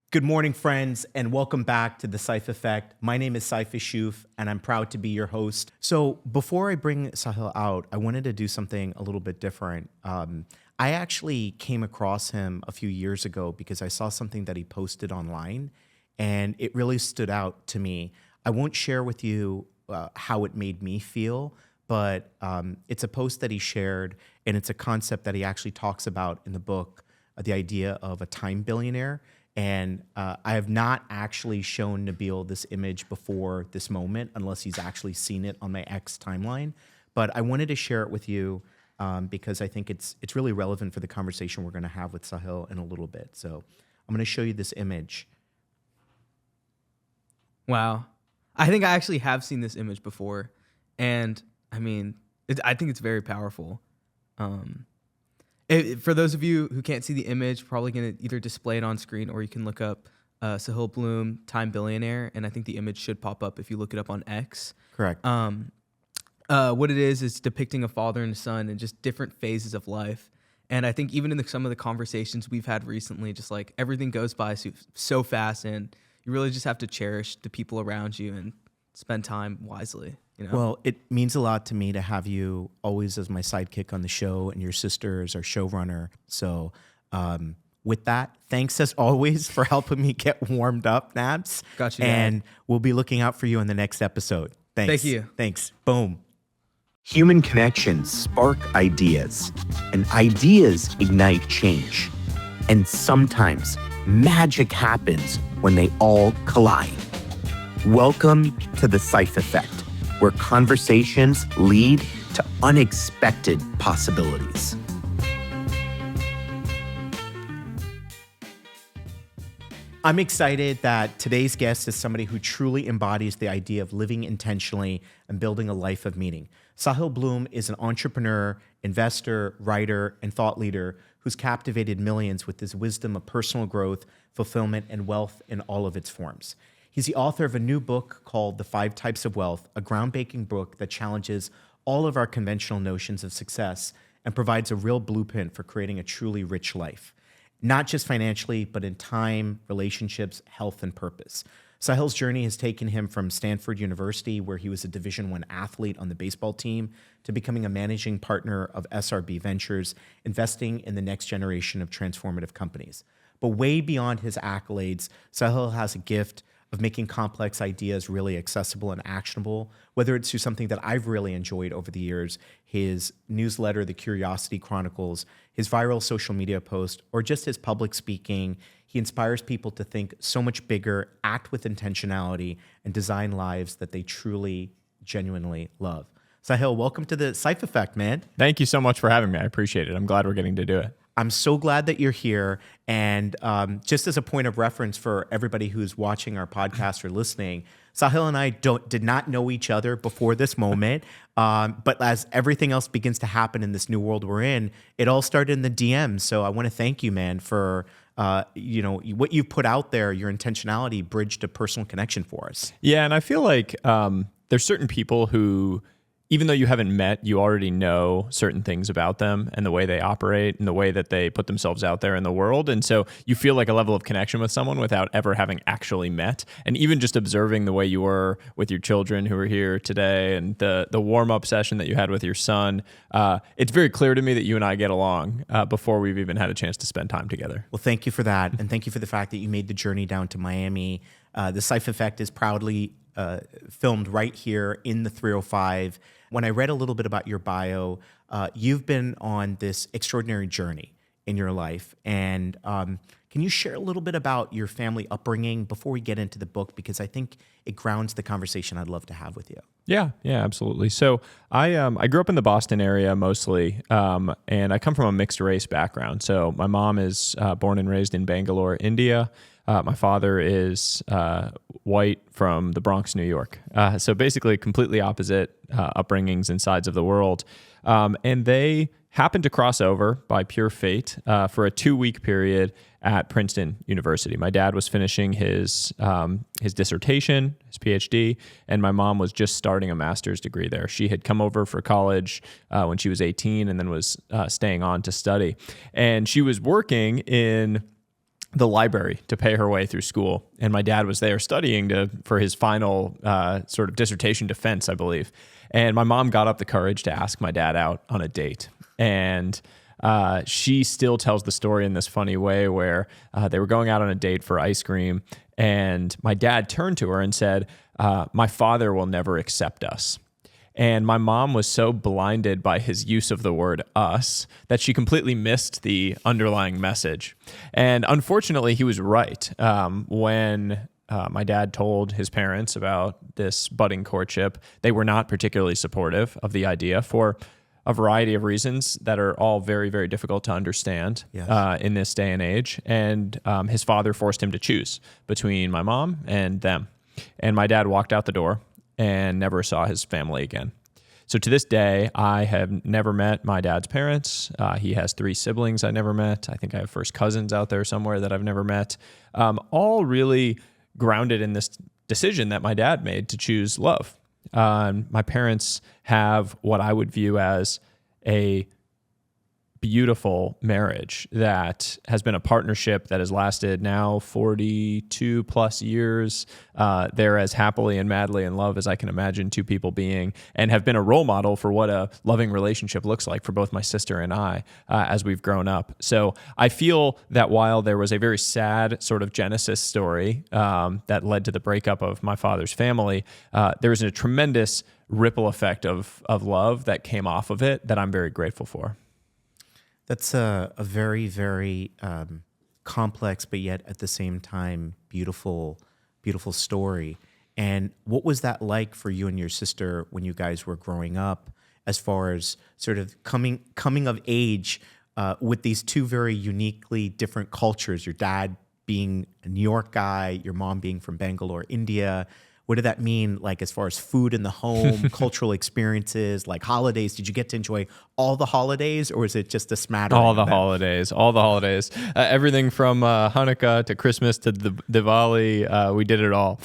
Good morning, friends, and welcome back to the Saif Effect. My name is Saif Effect, and I'm proud to be your host. So before I bring Sahil out, I wanted to do something a little bit different. I actually came across him a few years ago because I saw something that he posted online, and it really stood out to me. I won't share with you how it made me feel, but it's a post that he shared, and it's a concept that he actually talks about in the book, the idea of a time billionaire. And I have not actually shown Nabil this image before this moment, unless he's actually seen it on my X timeline. But I wanted to share it with you because I think it's really relevant for the conversation we're going to have with Sahil in a little bit. So I'm going to show you this image. Wow. I think I actually have seen this image before. And I mean, I think it's very powerful. For those of you who can't see the image, probably going to either display it on screen or you can look up Sahil Bloom, Time Billionaire, and I think the image should pop up if you look it up on X. Correct. What it is depicting a father and a son in just different phases of life. And I think even in some of the conversations we've had recently, just like everything goes by so fast, and you really just have to cherish the people around you and spend time wisely. You know? Well, it means a lot to me to have you always as my sidekick on the show, and your sister as our showrunner. So with that, thanks as always for helping me get warmed up, Nabs. Got you. And we'll be looking out for you in the next episode. Thanks. Thank you. Thanks. Boom. Human connections spark ideas, and ideas ignite change. And sometimes magic happens when they all collide. Welcome to the Saif Effect, where conversations lead to unexpected possibilities. I'm excited that today's guest is somebody who truly embodies the idea of living intentionally and building a life of meaning. Sahil Bloom is an entrepreneur, investor, writer, and thought leader who's captivated millions with his wisdom of personal growth, fulfillment, and wealth in all of its forms. He's the author of a new book called The 5 Types of Wealth, a groundbreaking book that challenges all of our conventional notions of success and provides a real blueprint for creating a truly rich life, not just financially, but in time, relationships, health, and purpose. Sahil's journey has taken him from Stanford University, where he was a Division I athlete on the baseball team, to becoming a managing partner of SRB Ventures, investing in the next generation of transformative companies. But way beyond his accolades, Sahil has a gift of making complex ideas really accessible and actionable, whether it's through something that I've really enjoyed over the years, his newsletter, The Curiosity Chronicles, his viral social media post, or just his public speaking. He inspires people to think so much bigger, act with intentionality, and design lives that they truly, genuinely love. Sahil, welcome to the Saif Effect, man. Thank you so much for having me. I appreciate it. I'm glad we're getting to do it. I'm so glad that you're here. And just as a point of reference for everybody who's watching our podcast or listening, Sahil and I did not know each other before this moment. But as everything else begins to happen in this new world we're in, it all started in the DMs. So I want to thank you, man, for what you've put out there. Your intentionality bridged a personal connection for us. Yeah, and I feel like there's certain people who, even though you haven't met, you already know certain things about them and the way they operate and the way that they put themselves out there in the world. And so you feel like a level of connection with someone without ever having actually met. And even just observing the way you were with your children who are here today and the warm-up session that you had with your son, it's very clear to me that you and I get along before we've even had a chance to spend time together. Well, thank you for that. And thank you for the fact that you made the journey down to Miami. The Saif Effect is proudly filmed right here in the 305. When I read a little bit about your bio, you've been on this extraordinary journey in your life. And can you share a little bit about your family upbringing before we get into the book? Because I think it grounds the conversation I'd love to have with you. Yeah, absolutely. So I grew up in the Boston area mostly, and I come from a mixed race background. So my mom is born and raised in Bangalore, India. My father is white from the Bronx, New York. So basically completely opposite upbringings and sides of the world. And they happened to cross over by pure fate for a 2-week period at Princeton University. My dad was finishing his dissertation, his PhD, and my mom was just starting a master's degree there. She had come over for college when she was 18 and then was staying on to study. And she was working in the library to pay her way through school. And my dad was there studying for his final sort of dissertation defense, I believe. And my mom got up the courage to ask my dad out on a date. And she still tells the story in this funny way where they were going out on a date for ice cream. And my dad turned to her and said, my father will never accept us. And my mom was so blinded by his use of the word us that she completely missed the underlying message. And unfortunately, he was right. When my dad told his parents about this budding courtship, they were not particularly supportive of the idea for a variety of reasons that are all very, very difficult to understand in this day and age. And his father forced him to choose between my mom and them. And my dad walked out the door and never saw his family again. So to this day, I have never met my dad's parents. He has 3 siblings I never met. I think I have first cousins out there somewhere that I've never met. All really grounded in this decision that my dad made to choose love. My parents have what I would view as a beautiful marriage that has been a partnership that has lasted now 42 plus years. They're as happily and madly in love as I can imagine 2 people being, and have been a role model for what a loving relationship looks like for both my sister and I as we've grown up. So I feel that while there was a very sad sort of genesis story that led to the breakup of my father's family, there was a tremendous ripple effect of love that came off of it that I'm very grateful for. That's a very, very complex, but yet at the same time, beautiful story. And what was that like for you and your sister when you guys were growing up, as far as sort of coming of age with these 2 very uniquely different cultures? Your dad being a New York guy, your mom being from Bangalore, India. What did that mean, like, as far as food in the home, cultural experiences, like holidays? Did you get to enjoy all the holidays, or is it just a smattering? All the holidays. Everything from Hanukkah to Christmas to Diwali, we did it all.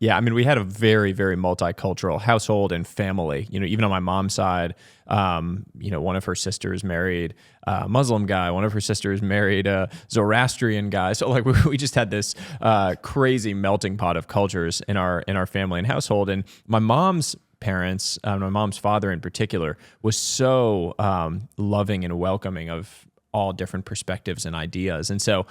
Yeah, I mean, we had a very, very multicultural household and family. You know, even on my mom's side, one of her sisters married a Muslim guy. One of her sisters married a Zoroastrian guy. So like we just had this crazy melting pot of cultures in our family and household. And my mom's parents, my mom's father in particular, was so loving and welcoming of all different perspectives and ideas. And so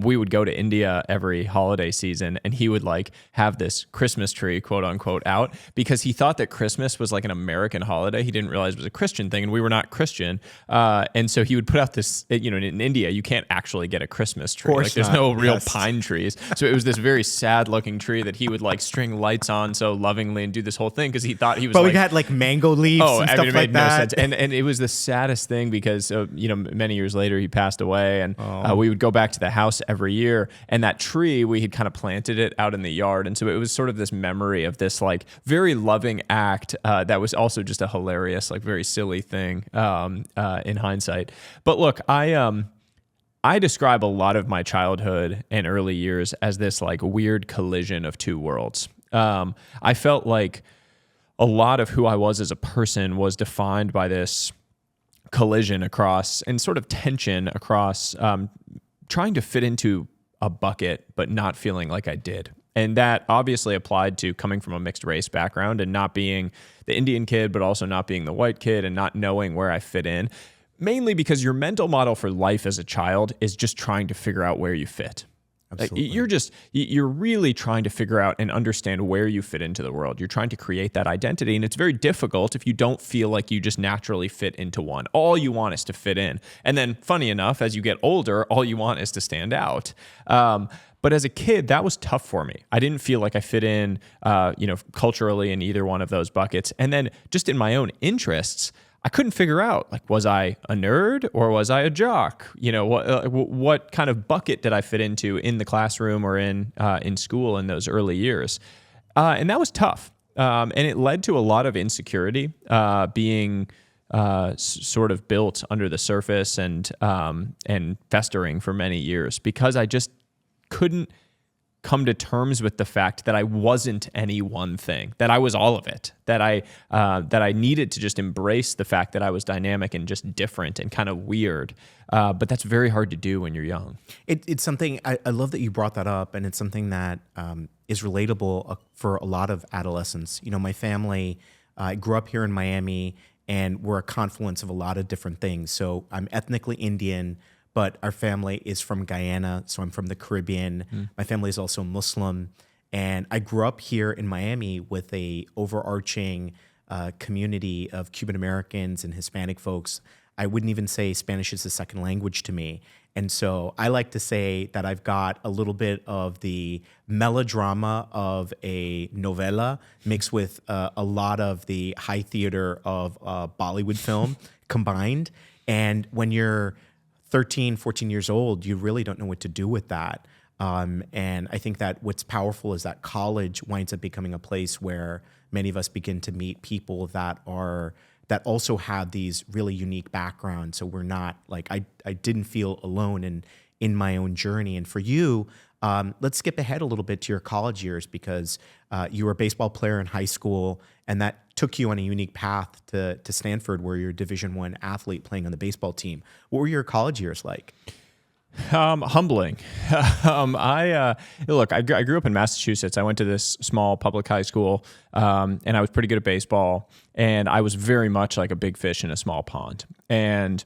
we would go to India every holiday season, and he would like have this Christmas tree, quote unquote, out, because he thought that Christmas was like an American holiday. He didn't realize it was a Christian thing, and we were not Christian. And so he would put out this, in India, you can't actually get a Christmas tree. Like there's no real pine trees. So it was this very sad looking tree that he would like string lights on so lovingly and do this whole thing because he thought he was we had like mango leaves and stuff it like made that. No sense. And it was the saddest thing because, many years later he passed away, and we would go back to the house every year, and that tree, we had kind of planted it out in the yard. And so it was sort of this memory of this like very loving act that was also just a hilarious, like very silly thing in hindsight. But look, I describe a lot of my childhood and early years as this like weird collision of 2 worlds. I felt like a lot of who I was as a person was defined by this collision across and sort of tension across trying to fit into a bucket, but not feeling like I did. And that obviously applied to coming from a mixed race background and not being the Indian kid, but also not being the white kid and not knowing where I fit in, mainly because your mental model for life as a child is just trying to figure out where you fit. Absolutely. Like you're really trying to figure out and understand where you fit into the world. You're trying to create that identity, and it's very difficult if you don't feel like you just naturally fit into one. All you want is to fit in. And then funny enough, as you get older, all you want is to stand out. But as a kid, that was tough for me. I didn't feel like I fit in, culturally in either one of those buckets. And then just in my own interests, I couldn't figure out, like, was I a nerd or was I a jock? What kind of bucket did I fit into in the classroom or in school in those early years? And that was tough. And it led to a lot of insecurity being sort of built under the surface and festering for many years because I just couldn't come to terms with the fact that I wasn't any one thing, that I was all of it, that I needed to just embrace the fact that I was dynamic and just different and kind of weird. But that's very hard to do when you're young. It's something, I love that you brought that up, and it's something that is relatable for a lot of adolescents. You know, my family, I grew up here in Miami, and we're a confluence of a lot of different things. So I'm ethnically Indian, but our family is from Guyana, so I'm from the Caribbean. My family is also Muslim, and I grew up here in Miami with a overarching community of Cuban Americans and Hispanic folks. I wouldn't even say Spanish is a second language to me. And so I like to say that I've got a little bit of the melodrama of a novela mixed with a lot of the high theater of Bollywood film combined. And when you're 13, 14 years old, you really don't know what to do with that. And I think that what's powerful is that college winds up becoming a place where many of us begin to meet people that also have these really unique backgrounds. So we're not like, I didn't feel alone in my own journey. And for you, let's skip ahead a little bit to your college years, because you were a baseball player in high school, and that took you on a unique path to Stanford, where you're a Division I athlete playing on the baseball team. What were your college years like? Humbling. Look, I grew up in Massachusetts. I went to this small public high school, and I was pretty good at baseball, and I was very much like a big fish in a small pond. And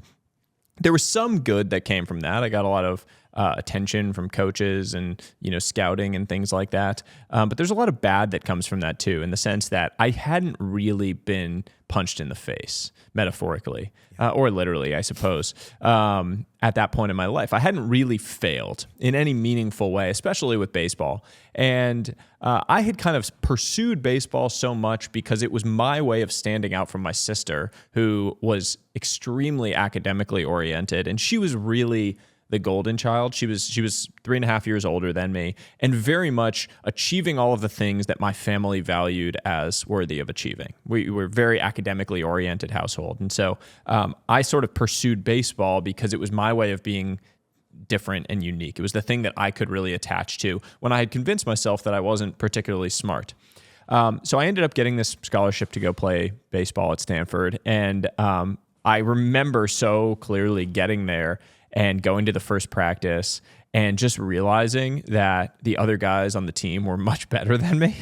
there was some good that came from that. I got a lot of attention from coaches and, scouting and things like that. But there's a lot of bad that comes from that too, in the sense that I hadn't really been punched in the face, metaphorically, or literally, I suppose, at that point in my life. I hadn't really failed in any meaningful way, especially with baseball. And I had kind of pursued baseball so much because it was my way of standing out from my sister, who was extremely academically oriented, and she was really the golden child. She was 3.5 years older than me, and very much achieving all of the things that my family valued as worthy of achieving. We were a very academically oriented household. And so I sort of pursued baseball because it was my way of being different and unique. It was the thing that I could really attach to when I had convinced myself that I wasn't particularly smart. So I ended up getting this scholarship to go play baseball at Stanford. And I remember so clearly getting there and going to the first practice and just realizing that the other guys on the team were much better than me.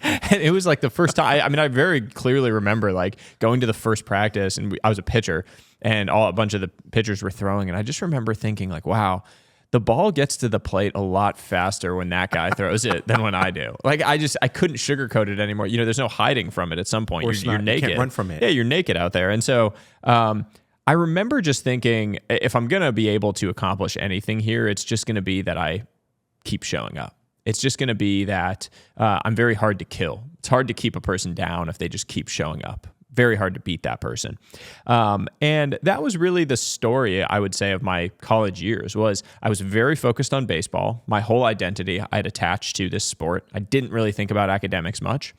And it was like the first time, I very clearly remember like going to the first practice, and I was a pitcher, and a bunch of the pitchers were throwing. And I just remember thinking like, wow, the ball gets to the plate a lot faster when that guy throws it than when I do. Like I couldn't sugarcoat it anymore. There's no hiding from it at some point. You're naked. You can't run from it. Yeah, you're naked out there. And so, I remember just thinking, if I'm going to be able to accomplish anything here, it's just going to be that I keep showing up. It's just going to be that I'm very hard to kill. It's hard to keep a person down if they just keep showing up. Very hard to beat that person. And that was really the story, I would say, of my college years. Was I was very focused on baseball. My whole identity I had attached to this sport. I didn't really think about academics much.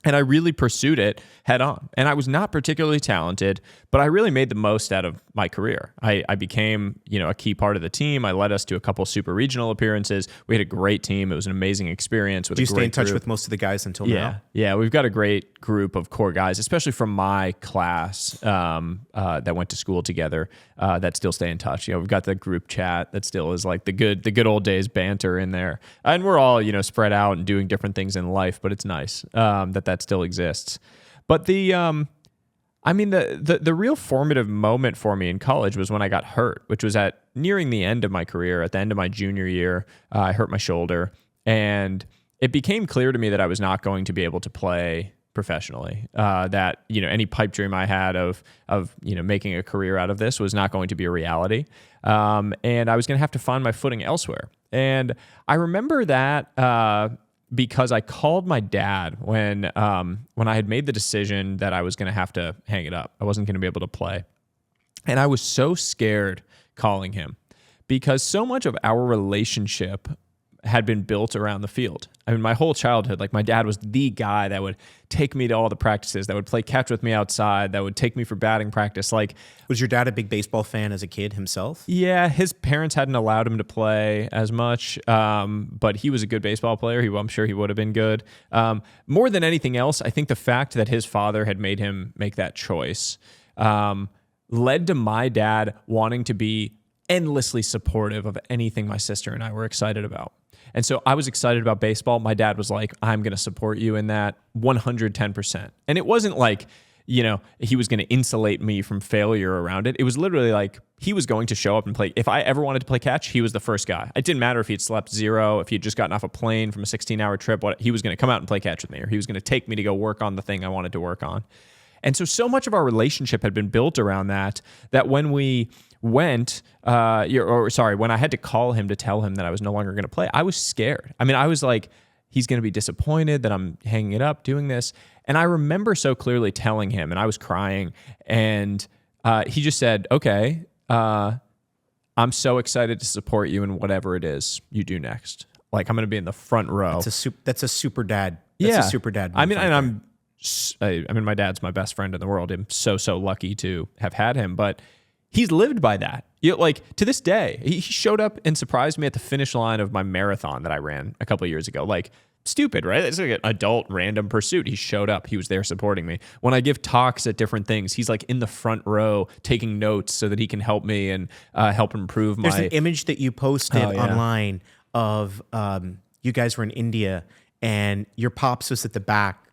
And I really pursued it head on. And I was not particularly talented, but I really made the most out of my career. I became, a key part of the team. I led us to a couple super regional appearances. We had a great team. It was an amazing experience. Do you stay in touch with most of the guys until now? Yeah, we've got a great group of core guys, especially from my class that went to school together that still stay in touch. We've got the group chat that still is like the good old days banter in there. And we're all, spread out and doing different things in life, but it's nice that still exists. But the real formative moment for me in college was when I got hurt, which was at nearing the end of my career. At the end of my junior year, I hurt my shoulder, and it became clear to me that I was not going to be able to play professionally. That any pipe dream I had of making a career out of this was not going to be a reality, and I was going to have to find my footing elsewhere. And I remember that. Because I called my dad when I had made the decision that I was going to have to hang it up. I wasn't going to be able to play. And I was so scared calling him, because so much of our relationship had been built around the field. I mean, my whole childhood, like my dad was the guy that would take me to all the practices, that would play catch with me outside, that would take me for batting practice. Like, was your dad a big baseball fan as a kid himself? yeah, his parents hadn't allowed him to play as much, but he was a good baseball player. I'm sure he would have been good. More than anything else, I think the fact that his father had made him make that choice led to my dad wanting to be endlessly supportive of anything my sister and I were excited about. And so I was excited about baseball. My dad was like, I'm going to support you in that 110%. And it wasn't like, you know, he was going to insulate me from failure around it. It was literally like he was going to show up and play. If I ever wanted to play catch, he was the first guy. It didn't matter if he'd slept zero, if he'd just gotten off a plane from a 16-hour trip, he was going to come out and play catch with me, or he was going to take me to go work on the thing I wanted to work on. And so much of our relationship had been built around that when we went, when I had to call him to tell him that I was no longer going to play, I was scared. I mean, I was like, he's going to be disappointed that I'm hanging it up doing this. And I remember so clearly telling him, and I was crying, and he just said, okay, I'm so excited to support you in whatever it is you do next. Like, I'm going to be in the front row. That's a super dad. That's a super dad. I mean, and my dad's my best friend in the world. I'm so lucky to have had him, but he's lived by that. You know, like to this day, he showed up and surprised me at the finish line of my marathon that I ran a couple of years ago. Like, stupid, right? It's like an adult random pursuit. He showed up. He was there supporting me. When I give talks at different things, he's like in the front row taking notes so that he can help me and help improve my... There's an image that you posted online of you guys were in India and your pops was at the back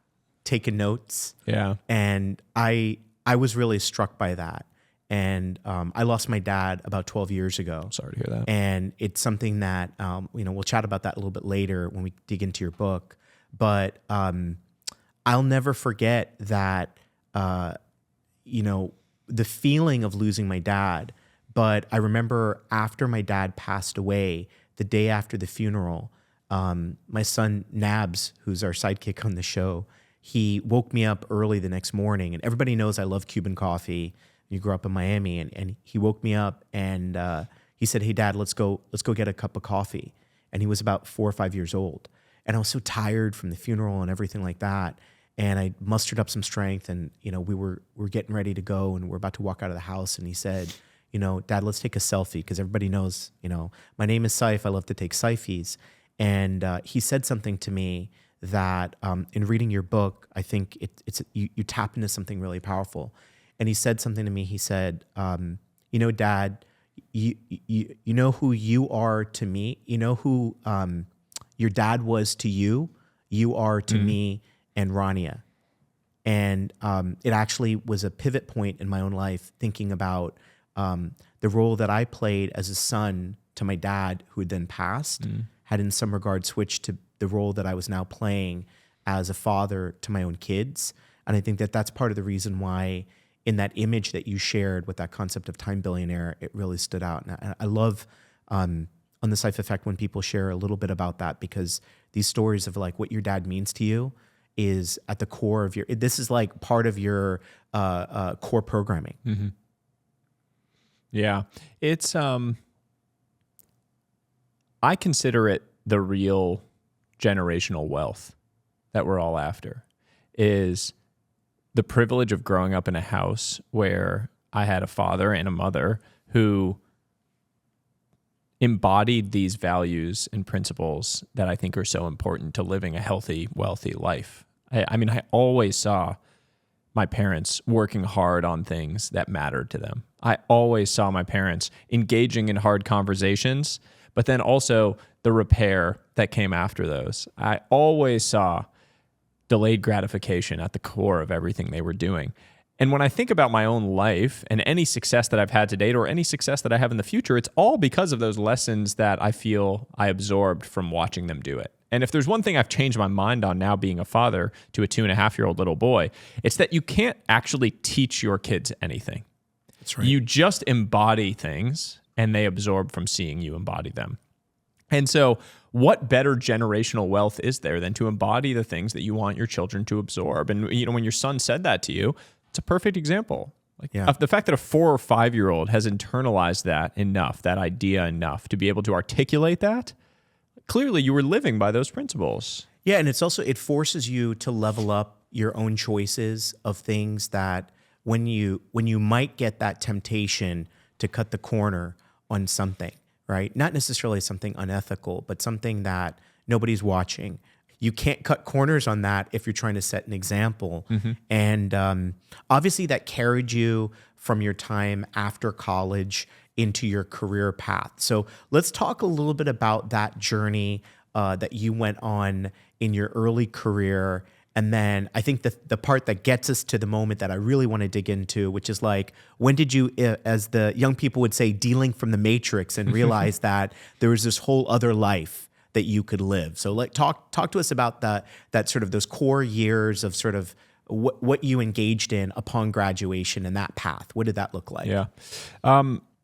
taking notes. Yeah. And I was really struck by that. And I lost my dad about 12 years ago. Sorry to hear that. And it's something that, we'll chat about that a little bit later when we dig into your book. But I'll never forget that, the feeling of losing my dad. But I remember after my dad passed away, the day after the funeral, my son Nabs, who's our sidekick on the show, he woke me up early the next morning. And everybody knows I love Cuban coffee. You grew up in Miami, and he woke me up and he said, "Hey, Dad, let's go get a cup of coffee." And he was about 4 or 5 years old, and I was so tired from the funeral and everything like that. And I mustered up some strength, and we were getting ready to go, and we're about to walk out of the house. And he said, "Dad, let's take a selfie because everybody knows, my name is Saif. I love to take selfies." And he said something to me that in reading your book, I think you tap into something really powerful. And he said something to me. He said, Dad, you know who you are to me. You know who your dad was to you. You are to me and Rania. And it actually was a pivot point in my own life, thinking about the role that I played as a son to my dad, who had then passed, had in some regard switched to the role that I was now playing as a father to my own kids. And I think that that's part of the reason why in that image that you shared with that concept of time billionaire, it really stood out. And I love on the Saif Effect when people share a little bit about that, because these stories of like what your dad means to you is at the core of this is like part of your core programming. Mm-hmm. Yeah. It's, I consider it the real generational wealth that we're all after, is the privilege of growing up in a house where I had a father and a mother who embodied these values and principles that I think are so important to living a healthy, wealthy life. I always saw my parents working hard on things that mattered to them. I always saw my parents engaging in hard conversations, but then also the repair that came after those. I always saw delayed gratification at the core of everything they were doing. And when I think about my own life and any success that I've had to date or any success that I have in the future, it's all because of those lessons that I feel I absorbed from watching them do it. And if there's one thing I've changed my mind on now being a father to a 2.5-year-old little boy, it's that you can't actually teach your kids anything. That's right. You just embody things and they absorb from seeing you embody them. And so what better generational wealth is there than to embody the things that you want your children to absorb? And when your son said that to you, it's a perfect example. The fact that a 4 or 5-year-old has internalized that enough, that idea enough to be able to articulate that, clearly you were living by those principles. Yeah, and it forces you to level up your own choices of things that when you might get that temptation to cut the corner on something, right? Not necessarily something unethical, but something that nobody's watching. You can't cut corners on that if you're trying to set an example. And obviously that carried you from your time after college into your career path. So let's talk a little bit about that journey that you went on in your early career. And then I think the part that gets us to the moment that I really want to dig into, which is like, when did you, as the young people would say, delink from the matrix and realize that there was this whole other life that you could live? So like talk to us about that sort of those core years of sort of what you engaged in upon graduation and that path. What did that look like? Yeah.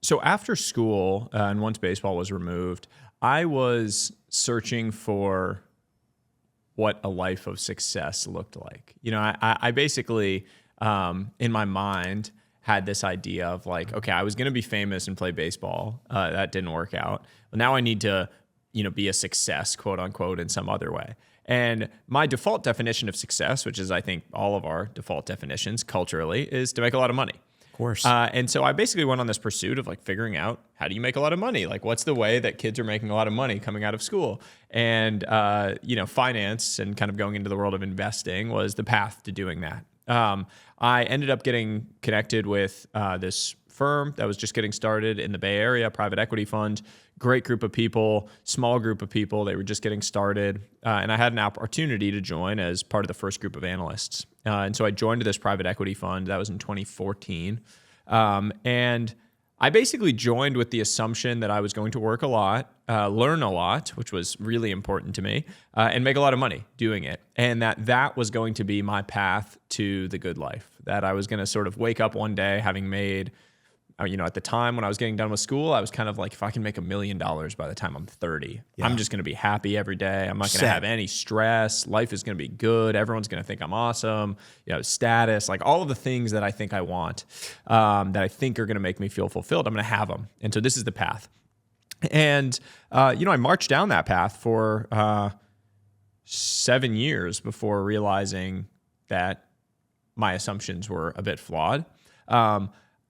So after school, and once baseball was removed, I was searching for what a life of success looked like. You know, I basically, in my mind, had this idea of like, okay, I was going to be famous and play baseball. That didn't work out. But now I need to, be a success, quote unquote, in some other way. And my default definition of success, which is I think all of our default definitions culturally, is to make a lot of money. Of course. And so I basically went on this pursuit of like figuring out, how do you make a lot of money? Like, what's the way that kids are making a lot of money coming out of school? And, finance and kind of going into the world of investing was the path to doing that. I ended up getting connected with this firm that was just getting started in the Bay Area, private equity fund. Great group of people, small group of people. They were just getting started. And I had an opportunity to join as part of the first group of analysts. And so I joined this private equity fund. That was in 2014. And I basically joined with the assumption that I was going to work a lot, learn a lot, which was really important to me, and make a lot of money doing it. And that was going to be my path to the good life. That I was going to sort of wake up one day having made, at the time when I was getting done with school, I was kind of like, if I can make $1 million by the time I'm 30, I'm just going to be happy every day. I'm not going to have any stress. Life is going to be good. Everyone's going to think I'm awesome. Status, like all of the things that I think I want, that I think are going to make me feel fulfilled. I'm going to have them. And so this is the path. And, I marched down that path for 7 years before realizing that my assumptions were a bit flawed.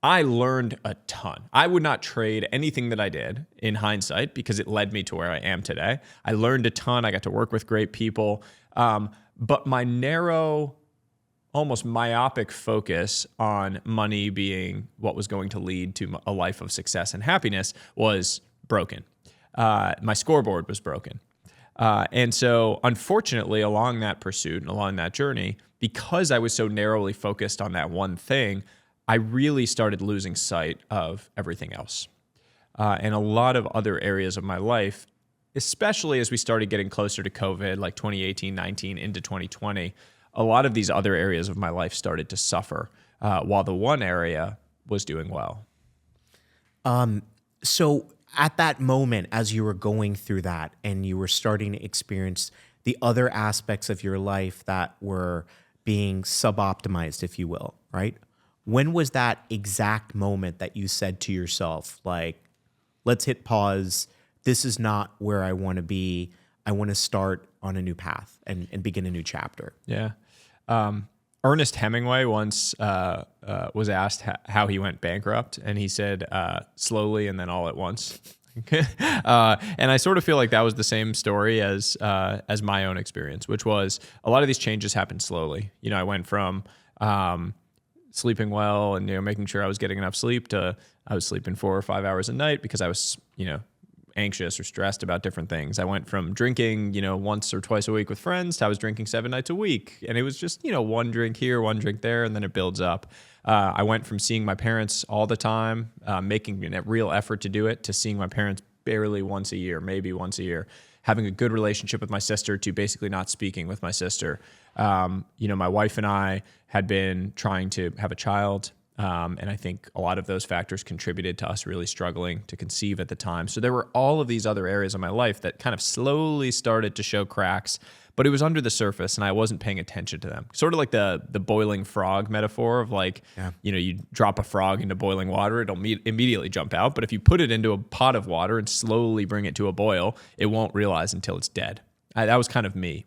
I learned a ton. I would not trade anything that I did in hindsight because it led me to where I am today. I learned a ton. I got to work with great people. But my narrow, almost myopic focus on money being what was going to lead to a life of success and happiness was broken. My scoreboard was broken. And so unfortunately, along that pursuit and along that journey, because I was so narrowly focused on that one thing, I really started losing sight of everything else. And a lot of other areas of my life, especially as we started getting closer to COVID, like 2018, 19, into 2020, a lot of these other areas of my life started to suffer, while the one area was doing well. So at that moment, as you were going through that and you were starting to experience the other aspects of your life that were being sub-optimized, if you will, right? When was that exact moment that you said to yourself, like, let's hit pause. This is not where I want to be. I want to start on a new path and begin a new chapter. Yeah. Ernest Hemingway once was asked how he went bankrupt, and he said, slowly and then all at once. And I sort of feel like that was the same story as my own experience, which was a lot of these changes happened slowly. I went from sleeping well and making sure I was getting enough sleep to I was sleeping 4 or 5 hours a night because I was anxious or stressed about different things. I went from drinking once or twice a week with friends to I was drinking 7 nights a week, and it was just one drink here, one drink there, and then it builds up. I went from seeing my parents all the time, making a real effort to do it, to seeing my parents barely once a year, maybe once a year, having a good relationship with my sister, to basically not speaking with my sister. My wife and I had been trying to have a child. And I think a lot of those factors contributed to us really struggling to conceive at the time. So there were all of these other areas of my life that kind of slowly started to show cracks, but it was under the surface and I wasn't paying attention to them. Sort of like the boiling frog metaphor of like, you drop a frog into boiling water, it'll immediately jump out. But if you put it into a pot of water and slowly bring it to a boil, it won't realize until it's dead. That was kind of me.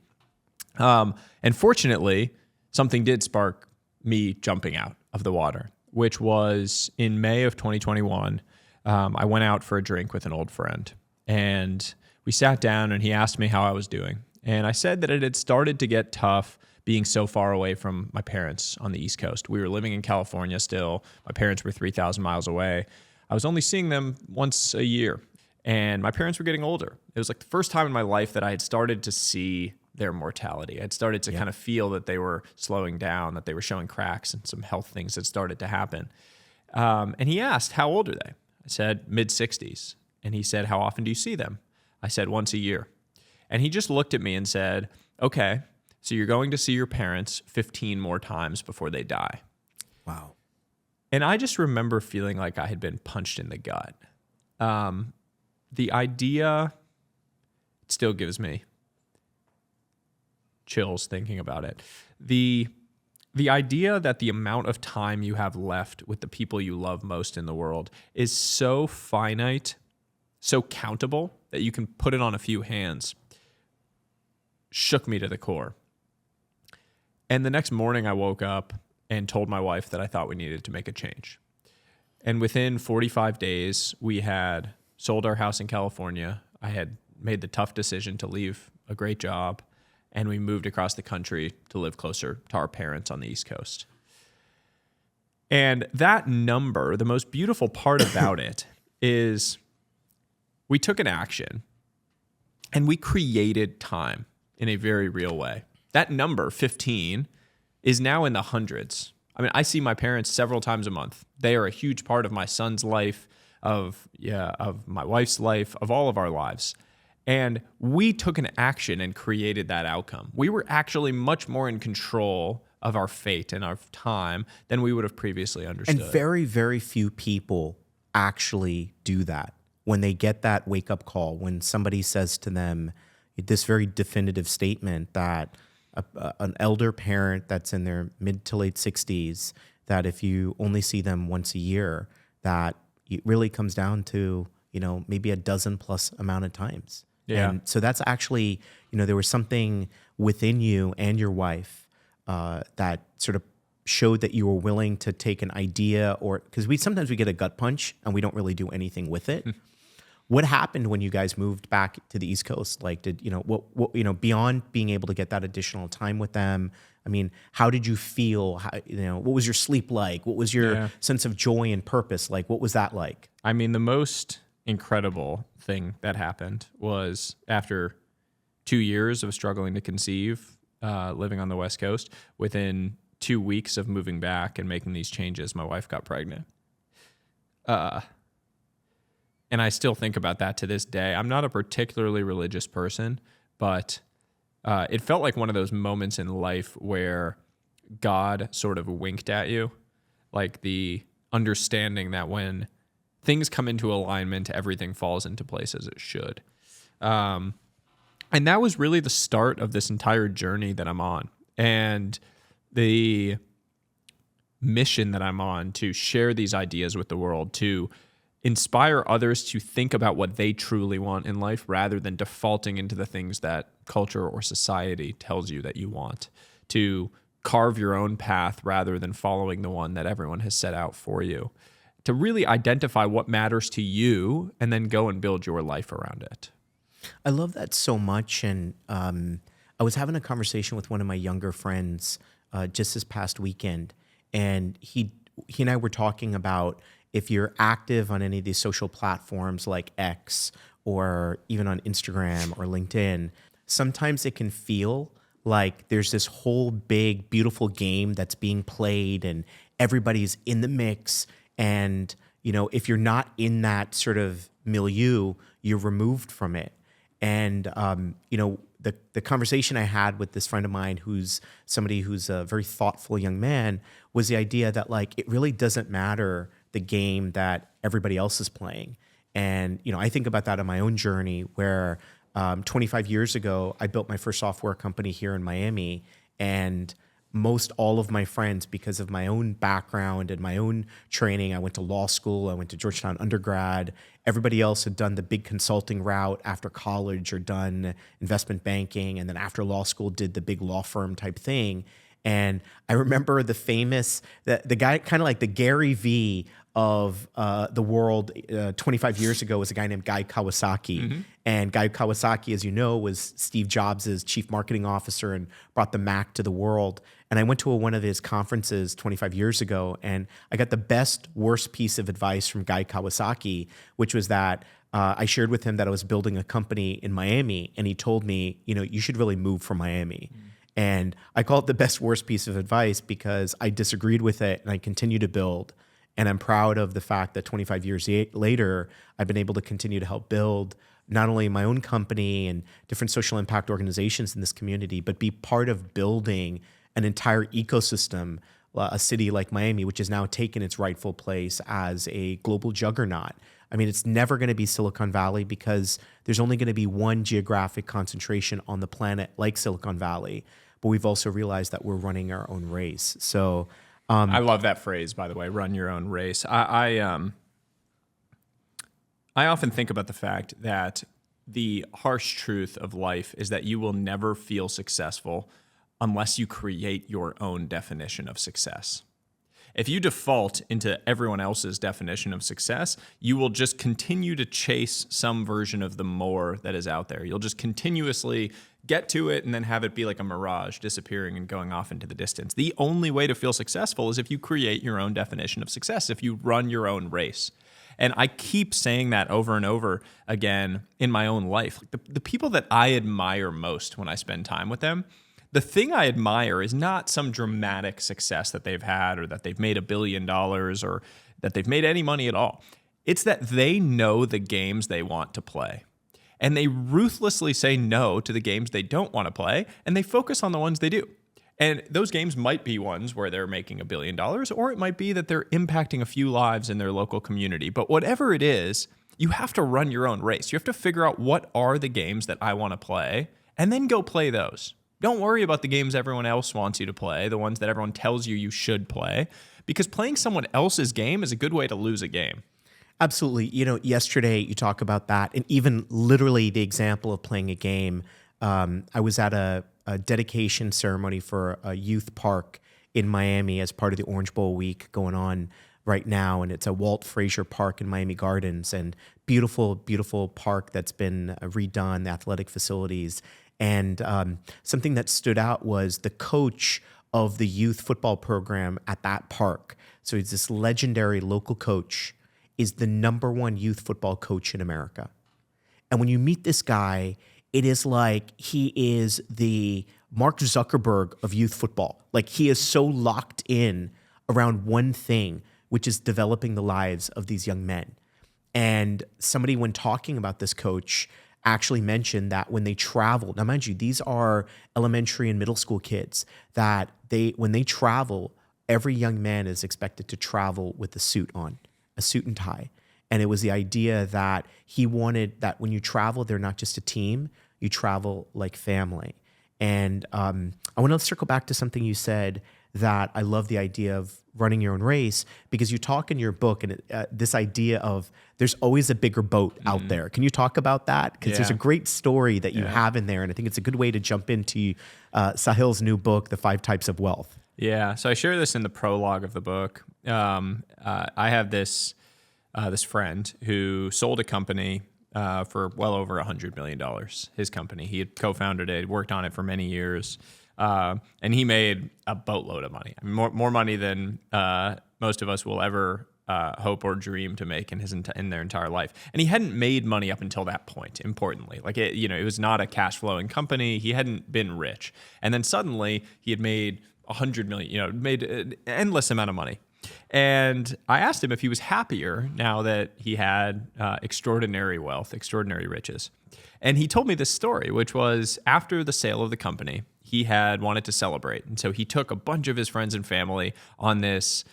And fortunately, something did spark me jumping out of the water, which was in May of 2021. I went out for a drink with an old friend and we sat down and he asked me how I was doing. And I said that it had started to get tough being so far away from my parents on the East Coast. We were living in California still. My parents were 3,000 miles away. I was only seeing them once a year and my parents were getting older. It was like the first time in my life that I had started to see their mortality. I'd started to kind of feel that they were slowing down, that they were showing cracks and some health things had started to happen. And he asked, how old are they? I said, mid-60s. And he said, how often do you see them? I said, once a year. And he just looked at me and said, okay, so you're going to see your parents 15 more times before they die. Wow. And I just remember feeling like I had been punched in the gut. The idea still gives me chills thinking about it. The idea that the amount of time you have left with the people you love most in the world is so finite, so countable that you can put it on a few hands shook me to the core. And the next morning I woke up and told my wife that I thought we needed to make a change. And within 45 days, we had sold our house in California. I had made the tough decision to leave a great job, and we moved across the country to live closer to our parents on the East Coast. And that number, the most beautiful part about it is we took an action and we created time in a very real way. That number, 15, is now in the hundreds. I mean, I see my parents several times a month. They are a huge part of my son's life, of my wife's life, of all of our lives. And we took an action and created that outcome. We were actually much more in control of our fate and our time than we would have previously understood. And very, very few people actually do that. When they get that wake-up call, when somebody says to them this very definitive statement that an elder parent that's in their mid to late 60s, that if you only see them once a year, that it really comes down to, maybe a dozen plus amount of times. Yeah. And so that's actually, there was something within you and your wife that sort of showed that you were willing to take an idea, or because sometimes we get a gut punch and we don't really do anything with it. What happened when you guys moved back to the East Coast? Like, what beyond being able to get that additional time with them? I mean, how did you feel? What was your sleep like? What was your sense of joy and purpose like? What was that like? I mean, the most incredible thing that happened was after 2 years of struggling to conceive, living on the West Coast, within 2 weeks of moving back and making these changes, my wife got pregnant. And I still think about that to this day. I'm not a particularly religious person, but it felt like one of those moments in life where God sort of winked at you, like the understanding that when things come into alignment, everything falls into place as it should. And that was really the start of this entire journey that I'm on. And the mission that I'm on to share these ideas with the world, to inspire others to think about what they truly want in life rather than defaulting into the things that culture or society tells you that you want, to carve your own path rather than following the one that everyone has set out for you, to really identify what matters to you and then go and build your life around it. I love that so much. And I was having a conversation with one of my younger friends just this past weekend, and he and I were talking about, if you're active on any of these social platforms like X or even on Instagram or LinkedIn, sometimes it can feel like there's this whole big, beautiful game that's being played and everybody's in the mix. And, if you're not in that sort of milieu, you're removed from it. And, the conversation I had with this friend of mine, who's somebody who's a very thoughtful young man, was the idea that like it really doesn't matter the game that everybody else is playing. And I think about that on my own journey, where 25 years ago I built my first software company here in Miami, and most all of my friends, because of my own background and my own training, I went to law school, I went to Georgetown undergrad. Everybody else had done the big consulting route after college or done investment banking, and then after law school did the big law firm type thing. And I remember the famous, the guy, kind of like the Gary V of the world 25 years ago, was a guy named Guy Kawasaki. Mm-hmm. And Guy Kawasaki, as you know, was Steve Jobs' chief marketing officer and brought the Mac to the world. And I went to one of his conferences 25 years ago, and I got the best, worst piece of advice from Guy Kawasaki, which was that I shared with him that I was building a company in Miami, and he told me, you should really move from Miami. Mm. And I call it the best, worst piece of advice because I disagreed with it, and I continue to build. And I'm proud of the fact that 25 years later, I've been able to continue to help build not only my own company and different social impact organizations in this community, but be part of building an entire ecosystem, a city like Miami, which has now taken its rightful place as a global juggernaut. I mean, it's never going to be Silicon Valley because there's only going to be one geographic concentration on the planet like Silicon Valley. But we've also realized that we're running our own race. So I love that phrase, by the way, run your own race. I often think about the fact that the harsh truth of life is that you will never feel successful unless you create your own definition of success. If you default into everyone else's definition of success, you will just continue to chase some version of the more that is out there. You'll just continuously get to it and then have it be like a mirage, disappearing and going off into the distance. The only way to feel successful is if you create your own definition of success, if you run your own race. And I keep saying that over and over again in my own life. Like the people that I admire most when I spend time with them, the thing I admire is not some dramatic success that they've had or that they've made $1 billion or that they've made any money at all. It's that they know the games they want to play. And they ruthlessly say no to the games they don't want to play, and they focus on the ones they do. And those games might be ones where they're making $1 billion, or it might be that they're impacting a few lives in their local community. But whatever it is, you have to run your own race. You have to figure out what are the games that I want to play, and then go play those. Don't worry about the games everyone else wants you to play, the ones that everyone tells you should play, because playing someone else's game is a good way to lose a game. Absolutely. Yesterday you talk about that, and even literally the example of playing a game. I was at a dedication ceremony for a youth park in Miami as part of the Orange Bowl week going on right now, and it's a Walt Frazier Park in Miami Gardens, and beautiful, beautiful park that's been redone, the athletic facilities. And something that stood out was the coach of the youth football program at that park. So he's this legendary local coach, is the #1 youth football coach in America. And when you meet this guy, it is like he is the Mark Zuckerberg of youth football. Like he is so locked in around one thing, which is developing the lives of these young men. And somebody, when talking about this coach, actually mentioned that when they travel, now mind you, these are elementary and middle school kids, that when they travel, every young man is expected to travel with a suit on, a suit and tie. And it was the idea that he wanted that when you travel, they're not just a team, you travel like family. And I want to circle back to something you said, that I love the idea of running your own race, because you talk in your book and this idea of there's always a bigger boat out there. Can you talk about that? Because there's a great story that you have in there, and I think it's a good way to jump into Sahil's new book, The 5 Types of Wealth. Yeah, so I share this in the prologue of the book. I have this friend who sold a company for well over $100 million, his company. He had co-founded it, worked on it for many years. And he made a boatload of money. I mean, more money than most of us will ever hope or dream to make in their entire life. And he hadn't made money up until that point. Importantly, like it was not a cash flowing company. He hadn't been rich, and then suddenly he had made $100 million. Made an endless amount of money. And I asked him if he was happier now that he had extraordinary wealth, extraordinary riches. And he told me this story, which was after the sale of the company, he had wanted to celebrate. And so he took a bunch of his friends and family on this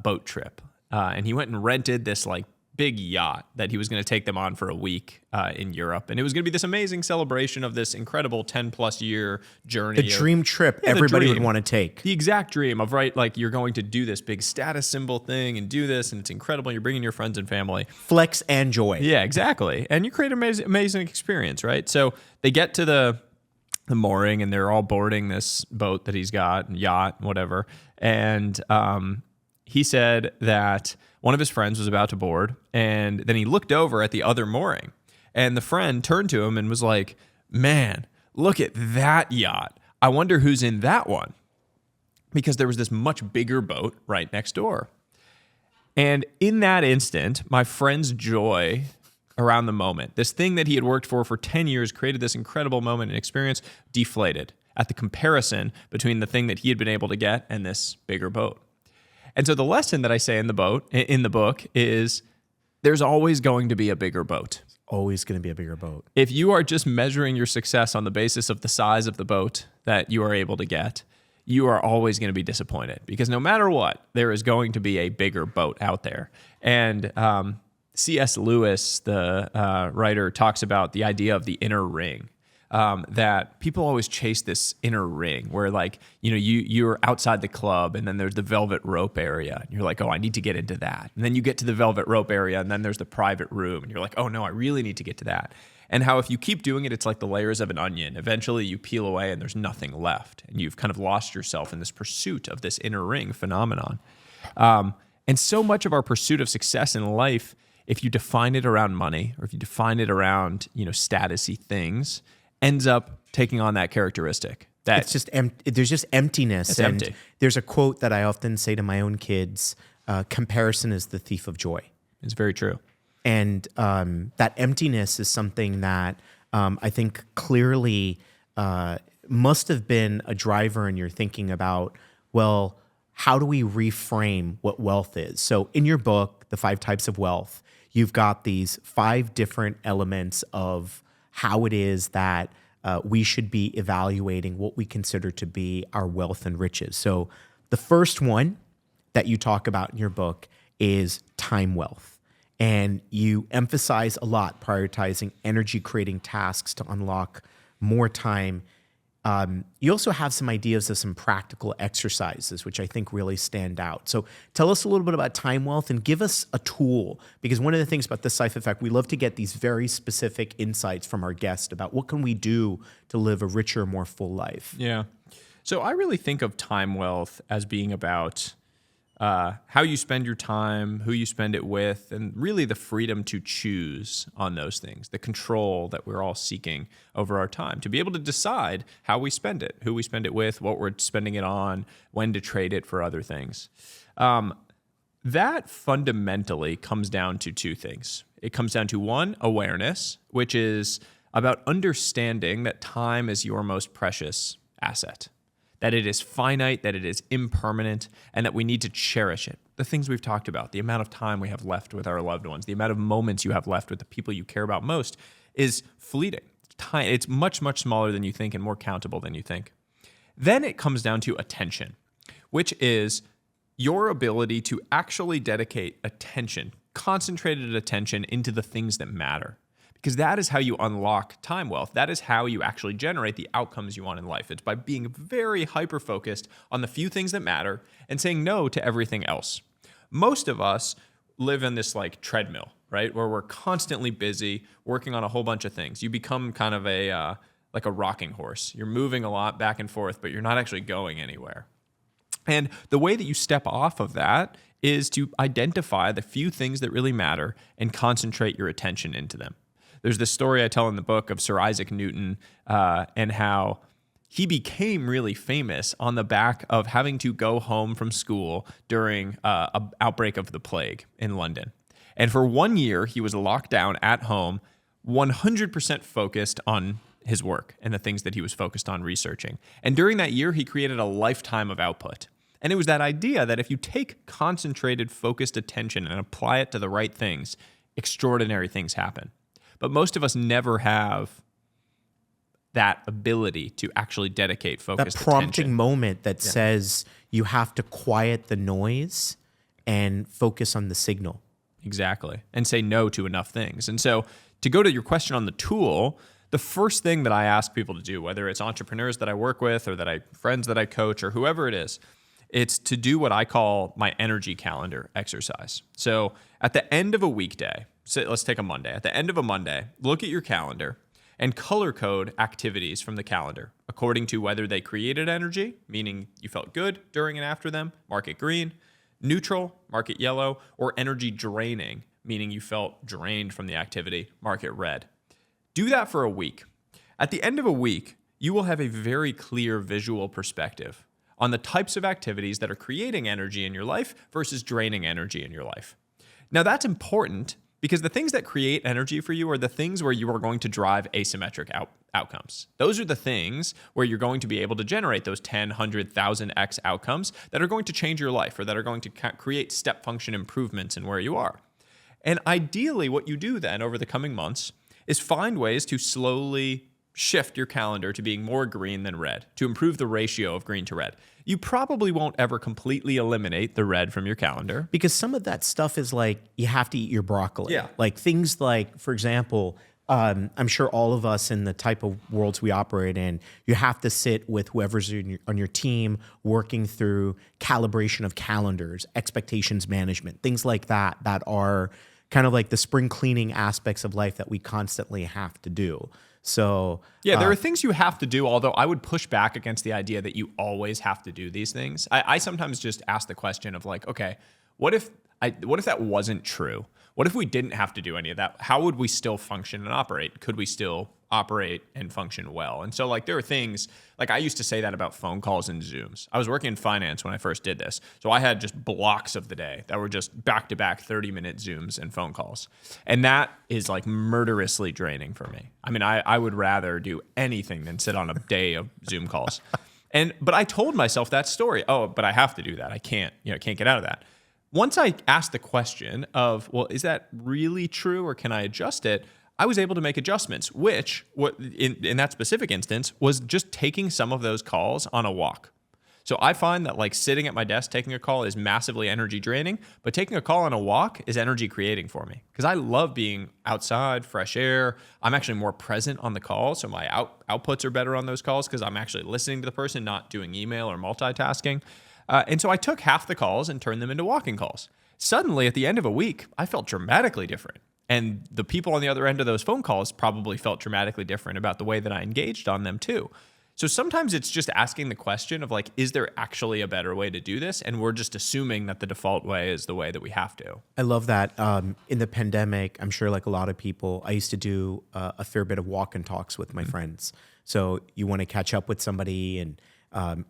boat trip. And he went and rented this like big yacht that he was going to take them on for a week in Europe. And it was going to be this amazing celebration of this incredible 10 plus year journey. The dream trip everybody would want to take. The exact dream of, right, like you're going to do this big status symbol thing and do this, and it's incredible. You're bringing your friends and family. Flex and joy. Yeah, exactly. And you create an amazing experience, right? So they get to the mooring and they're all boarding this boat that he's got, yacht, whatever. And he said that one of his friends was about to board, and then he looked over at the other mooring, and the friend turned to him and was like, "Man, look at that yacht. I wonder who's in that one," because there was this much bigger boat right next door. And in that instant, my friend's joy around the moment, this thing that he had worked for 10 years, created this incredible moment and experience, deflated at the comparison between the thing that he had been able to get and this bigger boat. And so the lesson that I say in the book is there's always going to be a bigger boat. Always going to be a bigger boat. If you are just measuring your success on the basis of the size of the boat that you are able to get, you are always going to be disappointed, because no matter what, there is going to be a bigger boat out there. And C.S. Lewis, the writer, talks about the idea of the inner ring. That people always chase this inner ring where, like, you know, you're outside the club and then there's the velvet rope area. And you're like, oh, I need to get into that. And then you get to the velvet rope area and then there's the private room. And you're like, oh, no, I really need to get to that. And how if you keep doing it, it's like the layers of an onion. Eventually you peel away and there's nothing left. And you've kind of lost yourself in this pursuit of this inner ring phenomenon. And so much of our pursuit of success in life, if you define it around money or if you define it around, you know, statusy things, ends up taking on that characteristic. That it's just there's just emptiness. It's and empty. There's a quote that I often say to my own kids: "Comparison is the thief of joy." It's very true. And that emptiness is something that I think clearly must have been a driver in your thinking about, well, how do we reframe what wealth is? So in your book, The 5 Types of Wealth, you've got these 5 different elements of how it is that we should be evaluating what we consider to be our wealth and riches. So the first one that you talk about in your book is time wealth. And you emphasize a lot prioritizing energy-creating tasks to unlock more time. You also have some ideas of some practical exercises, which I think really stand out. So tell us a little bit about time wealth and give us a tool, because one of the things about the Saif Effect, we love to get these very specific insights from our guests about what can we do to live a richer, more full life. Yeah. So I really think of time wealth as being about how you spend your time, who you spend it with, and really the freedom to choose on those things, the control that we're all seeking over our time, to be able to decide how we spend it, who we spend it with, what we're spending it on, when to trade it for other things. That fundamentally comes down to 2 things. It comes down to 1, awareness, which is about understanding that time is your most precious asset, that it is finite, that it is impermanent, and that we need to cherish it. The things we've talked about, the amount of time we have left with our loved ones, the amount of moments you have left with the people you care about most is fleeting. It's much, much smaller than you think and more countable than you think. Then it comes down to attention, which is your ability to actually dedicate attention, concentrated attention into the things that matter. Because that is how you unlock time wealth. That is how you actually generate the outcomes you want in life. It's by being very hyper-focused on the few things that matter and saying no to everything else. Most of us live in this like treadmill, right? Where we're constantly busy working on a whole bunch of things. You become kind of like a rocking horse. You're moving a lot back and forth, but you're not actually going anywhere. And the way that you step off of that is to identify the few things that really matter and concentrate your attention into them. There's this story I tell in the book of Sir Isaac Newton and how he became really famous on the back of having to go home from school during an outbreak of the plague in London. And for 1 year, he was locked down at home, 100% focused on his work and the things that he was focused on researching. And during that year, he created a lifetime of output. And it was that idea that if you take concentrated, focused attention and apply it to the right things, extraordinary things happen. But most of us never have that ability to actually dedicate focused That prompting attention. moment that says you have to quiet the noise and focus on the signal. Exactly. And say no to enough things. And so to go to your question on the tool, the first thing that I ask people to do, whether it's entrepreneurs that I work with or friends that I coach or whoever it is, it's to do what I call my energy calendar exercise. So at the end of a weekday, let's take a Monday. At the end of a Monday, look at your calendar and color code activities from the calendar according to whether they created energy, meaning you felt good during and after them, mark it green, neutral, mark it yellow, or energy draining, meaning you felt drained from the activity, mark it red. Do that for a week. At the end of a week, you will have a very clear visual perspective on the types of activities that are creating energy in your life versus draining energy in your life. Now, that's important because the things that create energy for you are the things where you are going to drive asymmetric outcomes. Those are the things where you're going to be able to generate those 10, 100, 1,000x outcomes that are going to change your life or that are going to create step function improvements in where you are. And ideally, what you do then over the coming months is find ways to slowly shift your calendar to being more green than red, to improve the ratio of green to red. You probably won't ever completely eliminate the red from your calendar. Because some of that stuff is like, you have to eat your broccoli. Yeah. Like things like, for example, I'm sure all of us in the type of worlds we operate in, you have to sit with whoever's on your team working through calibration of calendars, expectations management, things like that are kind of like the spring cleaning aspects of life that we constantly have to do. So yeah, there are things you have to do, although I would push back against the idea that you always have to do these things. I sometimes just ask the question of like, okay, what if that wasn't true? What if we didn't have to do any of that? How would we still function and operate? Could we still operate and function well? And so like there are things, like I used to say that about phone calls and Zooms. I was working in finance when I first did this. So I had just blocks of the day that were just back-to-back 30-minute Zooms and phone calls. And that is like murderously draining for me. I mean, I would rather do anything than sit on a day of Zoom calls. But I told myself that story. Oh, but I have to do that. I can't get out of that. Once I asked the question of, well, is that really true or can I adjust it? I was able to make adjustments, which in that specific instance was just taking some of those calls on a walk. So I find that like sitting at my desk taking a call is massively energy draining, but taking a call on a walk is energy creating for me because I love being outside, fresh air. I'm actually more present on the call, so my outputs are better on those calls because I'm actually listening to the person, not doing email or multitasking. And so I took half the calls and turned them into walking calls. Suddenly, at the end of a week, I felt dramatically different. And the people on the other end of those phone calls probably felt dramatically different about the way that I engaged on them too. So sometimes it's just asking the question of like, is there actually a better way to do this? And we're just assuming that the default way is the way that we have to. I love that. In the pandemic, I'm sure like a lot of people, I used to do a fair bit of walk and talks with my friends. So you want to catch up with somebody and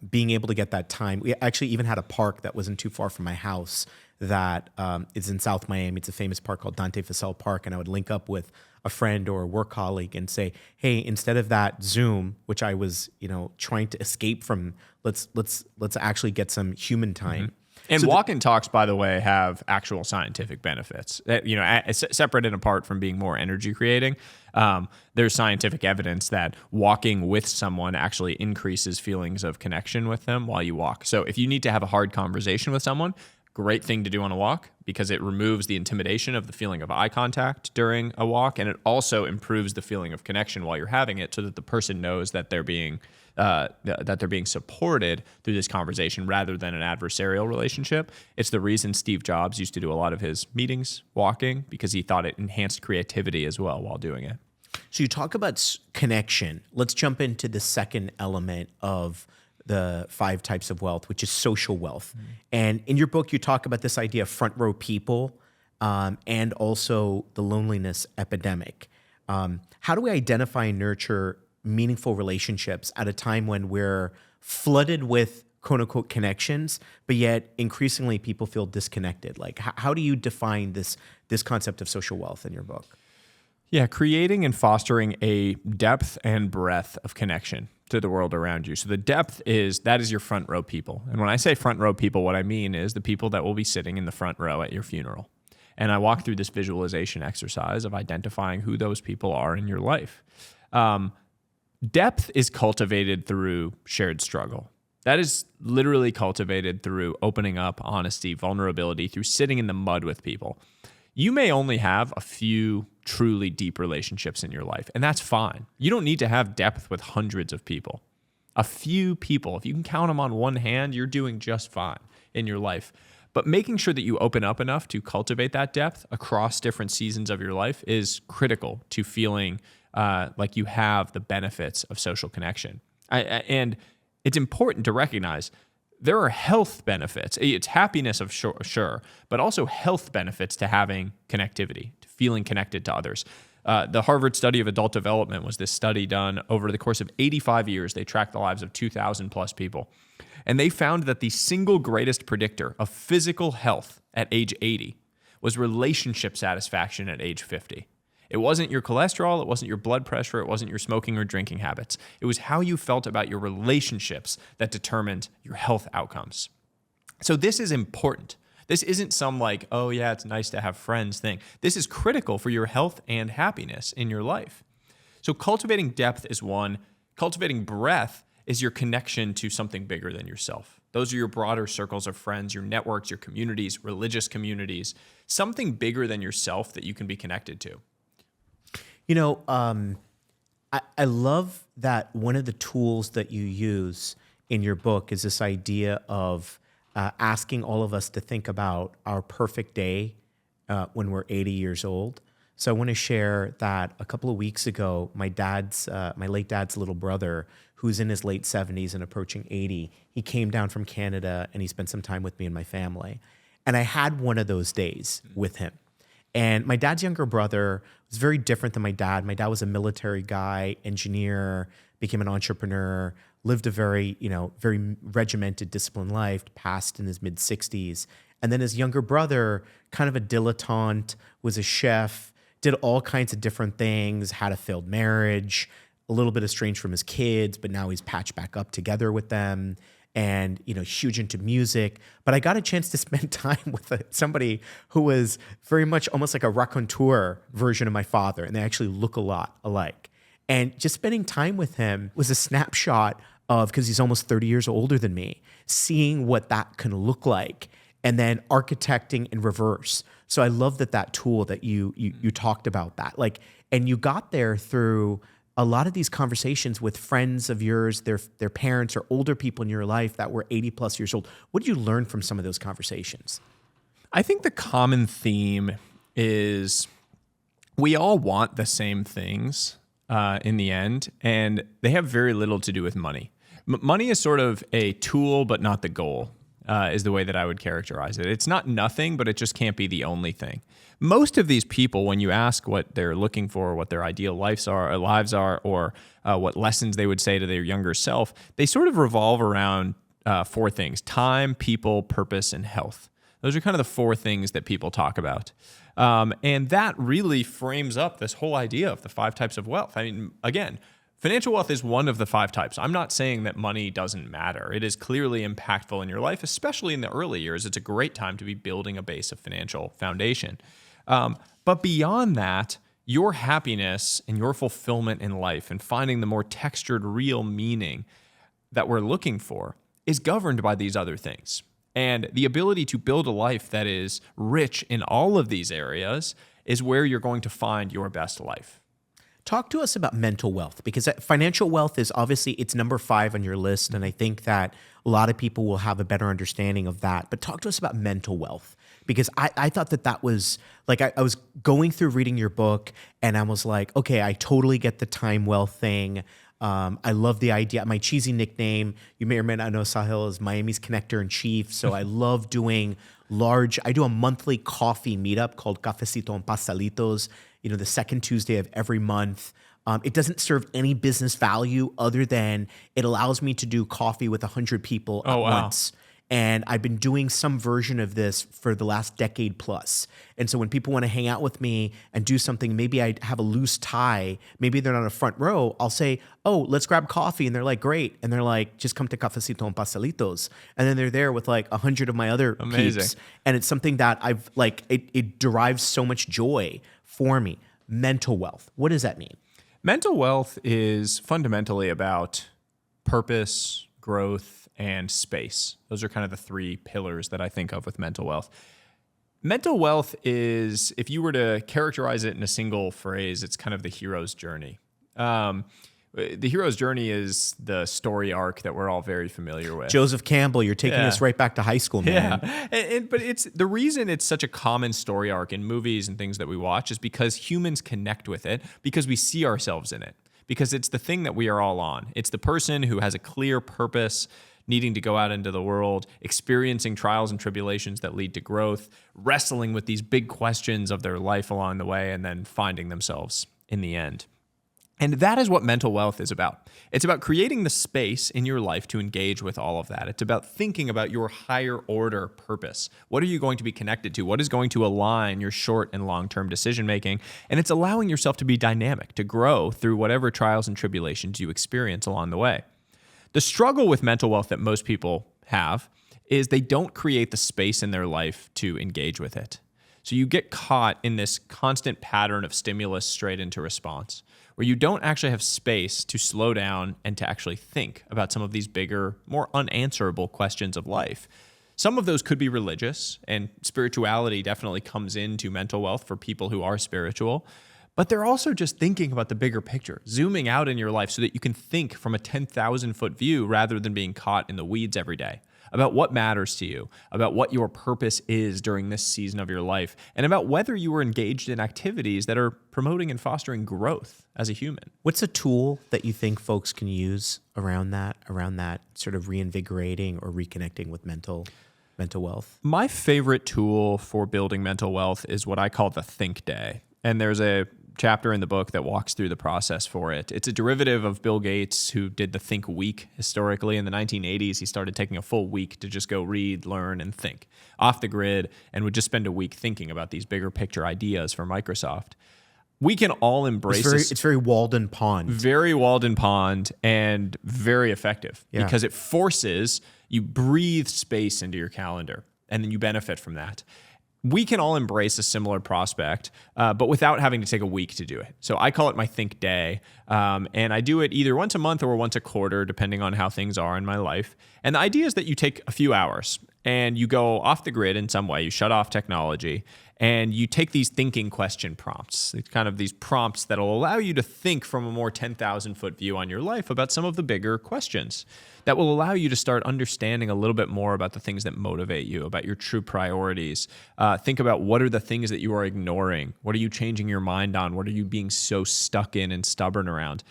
being able to get that time. We actually even had a park that wasn't too far from my house that is in South Miami. It's a famous park called Dante Fasel Park. And I would link up with a friend or a work colleague and say, hey, instead of that Zoom, which I was, trying to escape from, let's actually get some human time. Mm-hmm. And So walk and talks, by the way, have actual scientific benefits. Separate and apart from being more energy creating, there's scientific evidence that walking with someone actually increases feelings of connection with them while you walk. So if you need to have a hard conversation with someone, great thing to do on a walk because it removes the intimidation of the feeling of eye contact during a walk, and it also improves the feeling of connection while you're having it, so that the person knows that they're being supported through this conversation rather than an adversarial relationship. It's the reason Steve Jobs used to do a lot of his meetings walking, because he thought it enhanced creativity as well while doing it. So you talk about connection. Let's jump into the second element of the 5 types of wealth, which is social wealth. Mm-hmm. And in your book, you talk about this idea of front row people and also the loneliness epidemic. How do we identify and nurture meaningful relationships at a time when we're flooded with quote unquote connections, but yet increasingly people feel disconnected? Like, how do you define this concept of social wealth in your book? Yeah, creating and fostering a depth and breadth of connection to the world around you. So the depth that is your front row people. And when I say front row people, what I mean is the people that will be sitting in the front row at your funeral. And I walk through this visualization exercise of identifying who those people are in your life. Depth is cultivated through shared struggle. That is literally cultivated through opening up, honesty, vulnerability, through sitting in the mud with people. You may only have a few truly deep relationships in your life, and that's fine. You don't need to have depth with hundreds of people. A few people, if you can count them on one hand, you're doing just fine in your life. But making sure that you open up enough to cultivate that depth across different seasons of your life is critical to feeling like you have the benefits of social connection. And it's important to recognize there are health benefits. It's happiness of sure, but also health benefits to having connectivity, to feeling connected to others. The Harvard study of adult development was this study done over the course of 85 years. They tracked the lives of 2,000 plus people. And they found that the single greatest predictor of physical health at age 80 was relationship satisfaction at age 50. It wasn't your cholesterol, it wasn't your blood pressure, it wasn't your smoking or drinking habits. It was how you felt about your relationships that determined your health outcomes. So this is important. This isn't some like, oh yeah, it's nice to have friends thing. This is critical for your health and happiness in your life. So cultivating depth is one. Cultivating breadth is your connection to something bigger than yourself. Those are your broader circles of friends, your networks, your communities, religious communities, something bigger than yourself that you can be connected to. You know, I love that one of the tools that you use in your book is this idea of asking all of us to think about our perfect day when we're 80 years old. So I want to share that a couple of weeks ago, my late dad's little brother, who's in his late 70s and approaching 80, he came down from Canada and he spent some time with me and my family. And I had one of those days with him. And my dad's younger brother was very different than my dad. My dad was a military guy, engineer, became an entrepreneur, lived a very regimented, disciplined life, passed in his mid-60s. And then his younger brother, kind of a dilettante, was a chef, did all kinds of different things, had a failed marriage, a little bit estranged from his kids, but now he's patched back up together with them. And, huge into music. But I got a chance to spend time with somebody who was very much almost like a raconteur version of my father. And they actually look a lot alike. And just spending time with him was a snapshot of, because he's almost 30 years older than me, seeing what that can look like and then architecting in reverse. So I love that tool that you talked about that. And you got there through a lot of these conversations with friends of yours, their parents or older people in your life that were 80 plus years old. What did you learn from some of those conversations? I think the common theme is we all want the same things in the end, and they have very little to do with money. Money is sort of a tool, but not the goal, is the way that I would characterize it. It's not nothing, but it just can't be the only thing. Most of these people, when you ask what they're looking for, what their ideal lives are, or what lessons they would say to their younger self, they sort of revolve around four things: time, people, purpose, and health. Those are kind of the four things that people talk about. And that really frames up this whole idea of the 5 types of wealth. I mean, again, financial wealth is one of the 5 types. I'm not saying that money doesn't matter. It is clearly impactful in your life, especially in the early years. It's a great time to be building a base of financial foundation. But beyond that, your happiness and your fulfillment in life and finding the more textured, real meaning that we're looking for is governed by these other things. And the ability to build a life that is rich in all of these areas is where you're going to find your best life. Talk to us about mental wealth, because financial wealth is obviously, it's number 5 on your list. And I think that a lot of people will have a better understanding of that. But talk to us about mental wealth, because I thought that was like, I was going through reading your book and I was like, okay, I totally get the time wealth thing. I love the idea. My cheesy nickname, you may or may not know Sahil, is Miami's Connector in Chief. So I love doing I do a monthly coffee meetup called Cafecito and Pastelitos, the second Tuesday of every month. It doesn't serve any business value other than it allows me to do coffee with 100 people at once. And I've been doing some version of this for the last decade plus. And so when people want to hang out with me and do something, maybe I have a loose tie, maybe they're not a front row, I'll say, oh, let's grab coffee. And they're like, great. And they're like, just come to Cafecito and Pastelitos. And then they're there with like 100 of my other peeps. And it's something that I've like, it derives so much joy for me. Mental wealth. What does that mean? Mental wealth is fundamentally about purpose, growth, and space. Those are kind of the three pillars that I think of with mental wealth. Mental wealth is, if you were to characterize it in a single phrase, it's kind of the hero's journey. The hero's journey is the story arc that we're all very familiar with. Joseph Campbell, you're taking us right back to high school, man. Yeah, but it's the reason it's such a common story arc in movies and things that we watch is because humans connect with it, because we see ourselves in it, because it's the thing that we are all on. It's the person who has a clear purpose, needing to go out into the world, experiencing trials and tribulations that lead to growth, wrestling with these big questions of their life along the way, and then finding themselves in the end. And that is what mental wealth is about. It's about creating the space in your life to engage with all of that. It's about thinking about your higher order purpose. What are you going to be connected to? What is going to align your short and long-term decision making? And it's allowing yourself to be dynamic, to grow through whatever trials and tribulations you experience along the way. The struggle with mental wealth that most people have is they don't create the space in their life to engage with it. So you get caught in this constant pattern of stimulus straight into response, where you don't actually have space to slow down and to actually think about some of these bigger, more unanswerable questions of life. Some of those could be religious, and spirituality definitely comes into mental wealth for people who are spiritual. But they're also just thinking about the bigger picture, zooming out in your life so that you can think from a 10,000-foot view rather than being caught in the weeds every day, about what matters to you, about what your purpose is during this season of your life, and about whether you are engaged in activities that are promoting and fostering growth as a human. What's a tool that you think folks can use around that sort of reinvigorating or reconnecting with mental wealth? My favorite tool for building mental wealth is what I call the Think Day. And there's a chapter in the book that walks through the process for it. It's a derivative of Bill Gates, who did the Think Week historically. In the 1980s, he started taking a full week to just go read, learn, and think off the grid, and would just spend a week thinking about these bigger picture ideas for Microsoft. We can all embrace this. It's very Walden Pond. Very Walden Pond and very effective because it forces you breathe space into your calendar, and then you benefit from that. We can all embrace a similar prospect, but without having to take a week to do it. So I call it my Think Day, and I do it either once a month or once a quarter, depending on how things are in my life. And the idea is that you take a few hours and you go off the grid in some way. You shut off technology, and you take these thinking question prompts. It's kind of these prompts that will allow you to think from a more 10,000-foot view on your life about some of the bigger questions that will allow you to start understanding a little bit more about the things that motivate you, about your true priorities. Think about what are the things that you are ignoring? What are you changing your mind on? What are you being so stuck in and stubborn around?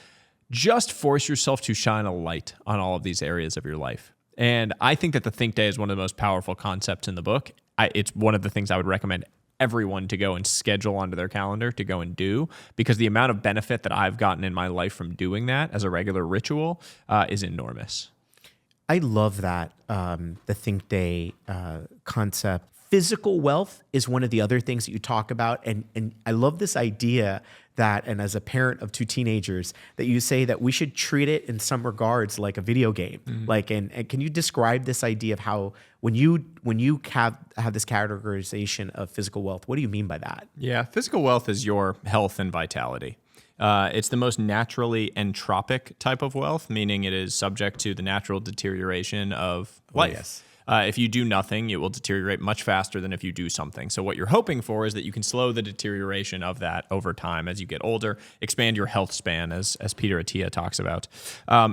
Just force yourself to shine a light on all of these areas of your life. And I think that the Think Day is one of the most powerful concepts in the book. It's one of the things I would recommend everyone to go and schedule onto their calendar to go and do, because the amount of benefit that I've gotten in my life from doing that as a regular ritual is enormous. I love that, the Think Day concept. Physical wealth is one of the other things that you talk about. And I love this idea that, and as a parent of two teenagers, that you say that we should treat it in some regards like a video game. Mm-hmm. And can you describe this idea of how, when you have this categorization of physical wealth, what do you mean by that? Yeah, physical wealth is your health and vitality. It's the most naturally entropic type of wealth, meaning it is subject to the natural deterioration of life. Yes. If you do nothing, it will deteriorate much faster than if you do something. So what you're hoping for is that you can slow the deterioration of that over time as you get older, expand your health span, as Peter Attia talks about.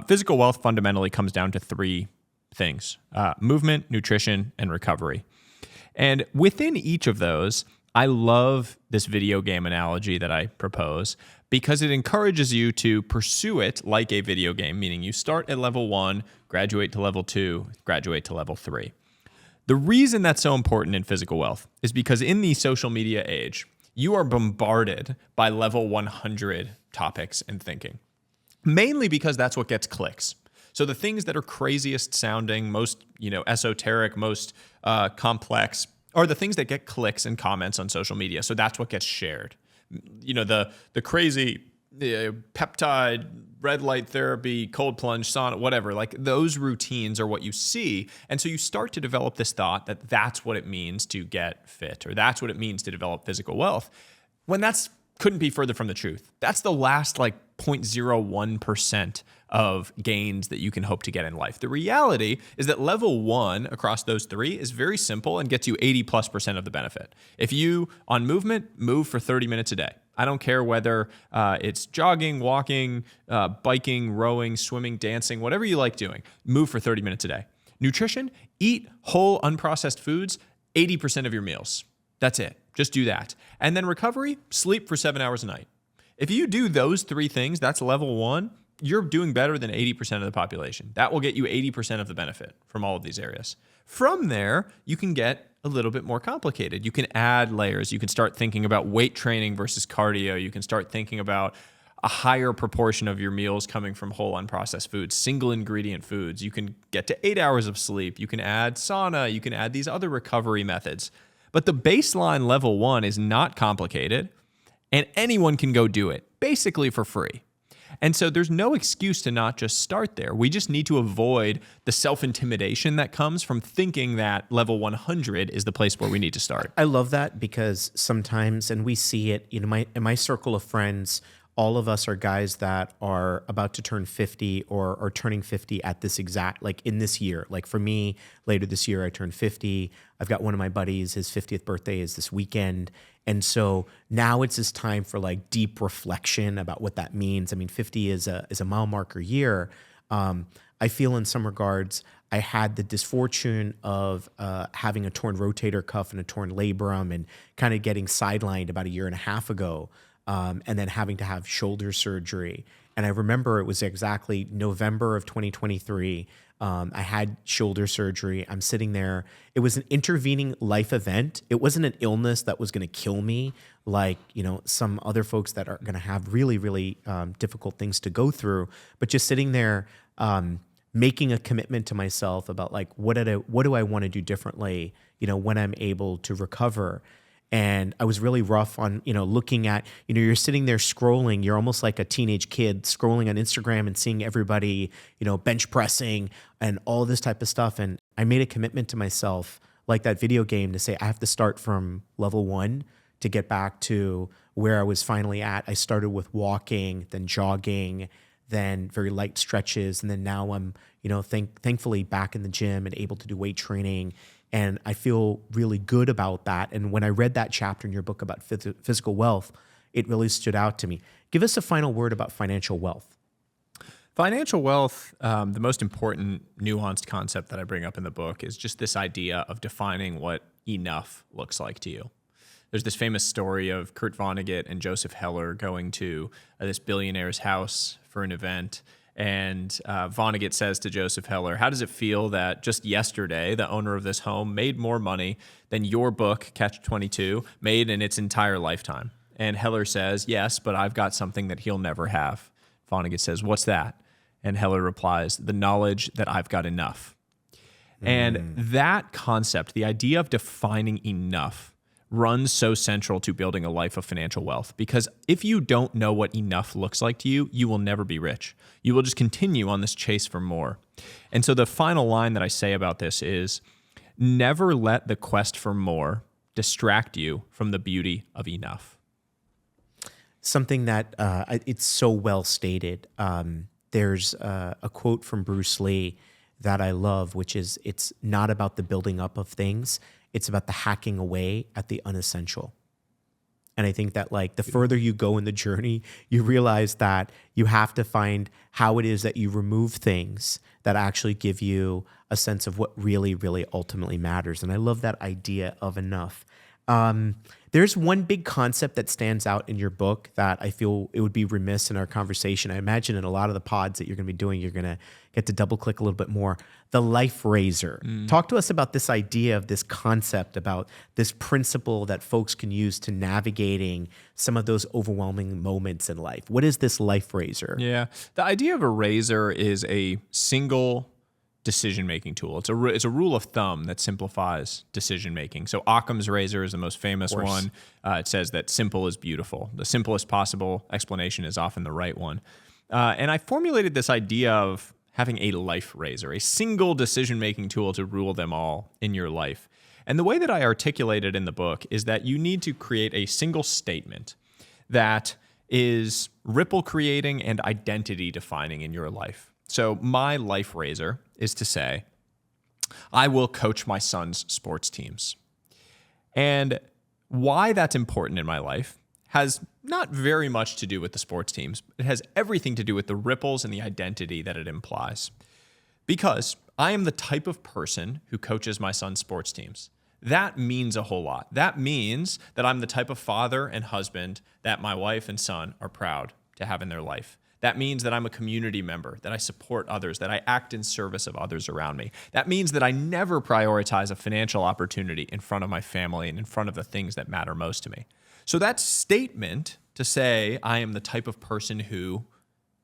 Physical wealth fundamentally comes down to three things: movement, nutrition, and recovery. And within each of those, I love this video game analogy that I propose because it encourages you to pursue it like a video game, meaning you start at level 1, graduate to level 2, graduate to level 3. The reason that's so important in physical wealth is because in the social media age, you are bombarded by level 100 topics and thinking, mainly because that's what gets clicks. So the things that are craziest sounding, most, esoteric, most complex are the things that get clicks and comments on social media. So that's what gets shared. The crazy peptide, red light therapy, cold plunge, sauna, whatever, like those routines are what you see. And so you start to develop this thought that that's what it means to get fit, or that's what it means to develop physical wealth, when that's couldn't be further from the truth. That's the last 0.01% of gains that you can hope to get in life. The reality is that level 1 across those 3 is very simple and gets you 80+% of the benefit. If you, on movement, move for 30 minutes a day. I don't care whether it's jogging, walking, biking, rowing, swimming, dancing, whatever you like doing, move for 30 minutes a day. Nutrition, eat whole unprocessed foods, 80% of your meals. That's it. Just do that. And then recovery, sleep for 7 hours a night. If you do those 3 things, that's level 1, you're doing better than 80% of the population. That will get you 80% of the benefit from all of these areas. From there, you can get a little bit more complicated. You can add layers. You can start thinking about weight training versus cardio. You can start thinking about a higher proportion of your meals coming from whole unprocessed foods, single ingredient foods. You can get to 8 hours of sleep. You can add sauna. You can add these other recovery methods. But the baseline level 1 is not complicated, and anyone can go do it, basically for free. And so there's no excuse to not just start there. We just need to avoid the self-intimidation that comes from thinking that level 100 is the place where we need to start. I love that, because sometimes, and we see it, in my circle of friends, all of us are guys that are about to turn 50 or are turning 50 at this exact, in this year. Like for me, later this year, I turn 50. I've got one of my buddies, his 50th birthday is this weekend. And so now it's this time for deep reflection about what that means. I mean, 50 is a mile marker year. I feel in some regards, I had the misfortune of having a torn rotator cuff and a torn labrum and kind of getting sidelined about a year and a half ago. And then having to have shoulder surgery. And I remember it was exactly November of 2023. I had shoulder surgery. I'm sitting there. It was an intervening life event. It wasn't an illness that was going to kill me like, some other folks that are going to have really, really difficult things to go through. But just sitting there, making a commitment to myself about what do I want to do differently, when I'm able to recover. And I was really rough on, looking at, you're sitting there scrolling. You're almost like a teenage kid scrolling on Instagram and seeing everybody, bench pressing and all this type of stuff. And I made a commitment to myself, like that video game, to say I have to start from level 1 to get back to where I was finally at. I started with walking, then jogging, then very light stretches. And then now I'm, thankfully back in the gym and able to do weight training. And I feel really good about that. And when I read that chapter in your book about physical wealth, it really stood out to me. Give us a final word about financial wealth. Financial wealth, the most important nuanced concept that I bring up in the book is just this idea of defining what enough looks like to you. There's this famous story of Kurt Vonnegut and Joseph Heller going to this billionaire's house for an event. And Vonnegut says to Joseph Heller, how does it feel that just yesterday, the owner of this home made more money than your book, Catch-22, made in its entire lifetime? And Heller says, yes, but I've got something that he'll never have. Vonnegut says, what's that? And Heller replies, the knowledge that I've got enough. And that concept, the idea of defining enough, runs so central to building a life of financial wealth, because if you don't know what enough looks like to you, you will never be rich. You will just continue on this chase for more. And so the final line that I say about this is, never let the quest for more distract you from the beauty of enough. Something that it's so well stated. There's a quote from Bruce Lee that I love, which is, it's not about the building up of things. It's about the hacking away at the unessential. And I think that the further you go in the journey, you realize that you have to find how it is that you remove things that actually give you a sense of what really, really ultimately matters. And I love that idea of enough. There's one big concept that stands out in your book that I feel it would be remiss in our conversation. I imagine in a lot of the pods that you're going to be doing, you're going to get to double click a little bit more. The life raiser. Talk to us about this idea of this concept, about this principle that folks can use to navigating some of those overwhelming moments in life. What is this life raiser? Yeah. The idea of a razor is a single decision-making tool. It's a rule of thumb that simplifies decision-making. So Occam's razor is the most famous one. It says that simple is beautiful. The simplest possible explanation is often the right one. And I formulated this idea of having a life razor, a single decision-making tool to rule them all in your life. And the way that I articulate it in the book is that you need to create a single statement that is ripple creating and identity defining in your life. So my life razor is to say, I will coach my son's sports teams. And why that's important in my life has not very much to do with the sports teams. It has everything to do with the ripples and the identity that it implies. Because I am the type of person who coaches my son's sports teams. That means a whole lot. That means that I'm the type of father and husband that my wife and son are proud to have in their life. That means that I'm a community member, that I support others, that I act in service of others around me. That means that I never prioritize a financial opportunity in front of my family and in front of the things that matter most to me. So that statement to say I am the type of person who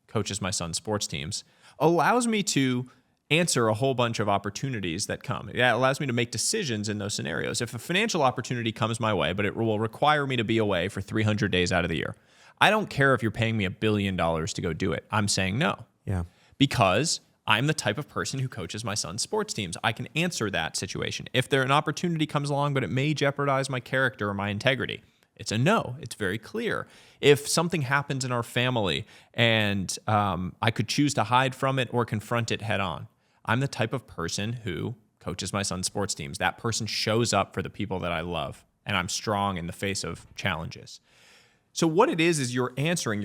coaches my son's sports teams allows me to answer a whole bunch of opportunities that come. It allows me to make decisions in those scenarios. If a financial opportunity comes my way, but it will require me to be away for 300 days out of the year, I don't care if you're paying me $1 billion to go do it. I'm saying no. Yeah. Because I'm the type of person who coaches my son's sports teams. I can answer that situation. If an opportunity comes along, but it may jeopardize my character or my integrity, it's a no. It's very clear. If something happens in our family and I could choose to hide from it or confront it head on, I'm the type of person who coaches my son's sports teams. That person shows up for the people that I love, and I'm strong in the face of challenges. So what it is you're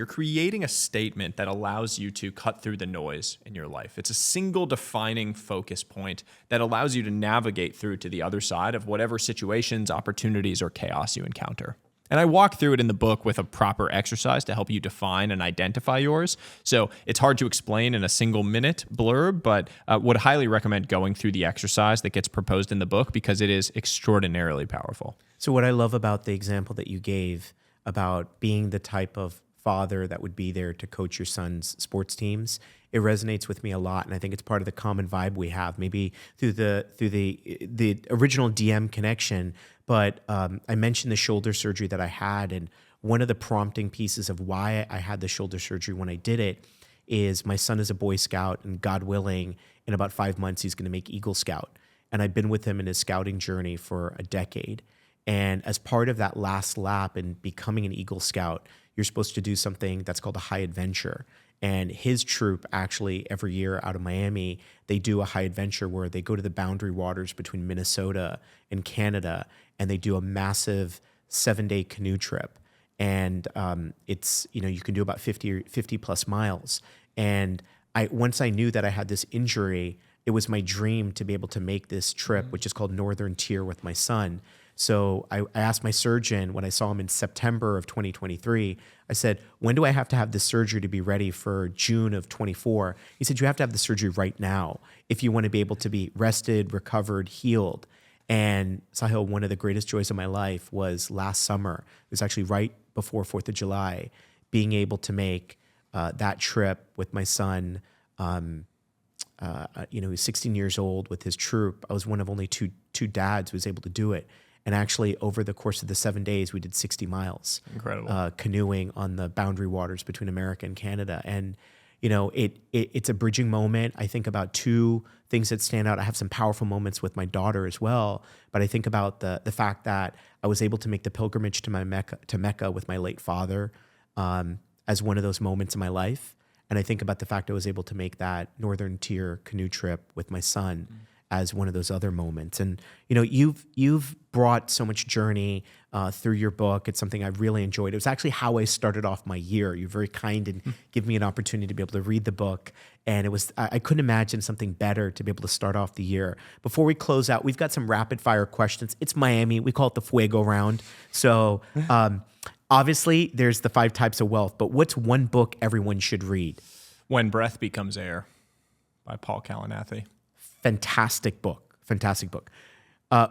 creating a statement that allows you to cut through the noise in your life. It's a single defining focus point that allows you to navigate through to the other side of whatever situations, opportunities, or chaos you encounter. And I walk through it in the book with a proper exercise to help you define and identify yours. So it's hard to explain in a single minute blurb, but would highly recommend going through the exercise that gets proposed in the book because it is extraordinarily powerful. So what I love about the example that you gave about being the type of father that would be there to coach your son's sports teams, it resonates with me a lot, and I think it's part of the common vibe we have, maybe through the original DM connection. But I mentioned the shoulder surgery that I had, and one of the prompting pieces of why I had the shoulder surgery when I did it is my son is a Boy Scout, and God willing, in about 5 months, he's going to make Eagle Scout. And I've been with him in his scouting journey for a decade. And as part of that last lap in becoming an Eagle Scout, you're supposed to do something that's called a high adventure. And his troop actually every year out of Miami, they do a high adventure where they go to the boundary waters between Minnesota and Canada, and they do a massive 7-day canoe trip. And it's, you can do about 50 plus miles. And once I knew that I had this injury, it was my dream to be able to make this trip, which is called Northern Tier with my son. So I asked my surgeon when I saw him in September of 2023, I said, when do I have to have this surgery to be ready for June of 24? He said, you have to have the surgery right now if you want to be able to be rested, recovered, healed. And Sahil, one of the greatest joys of my life was last summer. It was actually right before 4th of July, being able to make that trip with my son. He's 16 years old with his troop. I was one of only two dads who was able to do it. And actually, over the course of the 7 days, we did 60 miles. Incredible. Canoeing on the boundary waters between America and Canada. And, it's a bridging moment. I think about two things that stand out. I have some powerful moments with my daughter as well. But I think about the fact that I was able to make the pilgrimage to Mecca with my late father as one of those moments in my life. And I think about the fact I was able to make that Northern Tier canoe trip with my son as one of those other moments. And you've brought so much journey through your book. It's something I've really enjoyed. It was actually how I started off my year. You're very kind and give me an opportunity to be able to read the book. And I couldn't imagine something better to be able to start off the year. Before we close out, we've got some rapid fire questions. It's Miami. We call it the Fuego round. So obviously there's the 5 types of wealth, but what's one book everyone should read? When Breath Becomes Air by Paul Kalinathy. Fantastic book. Fantastic book.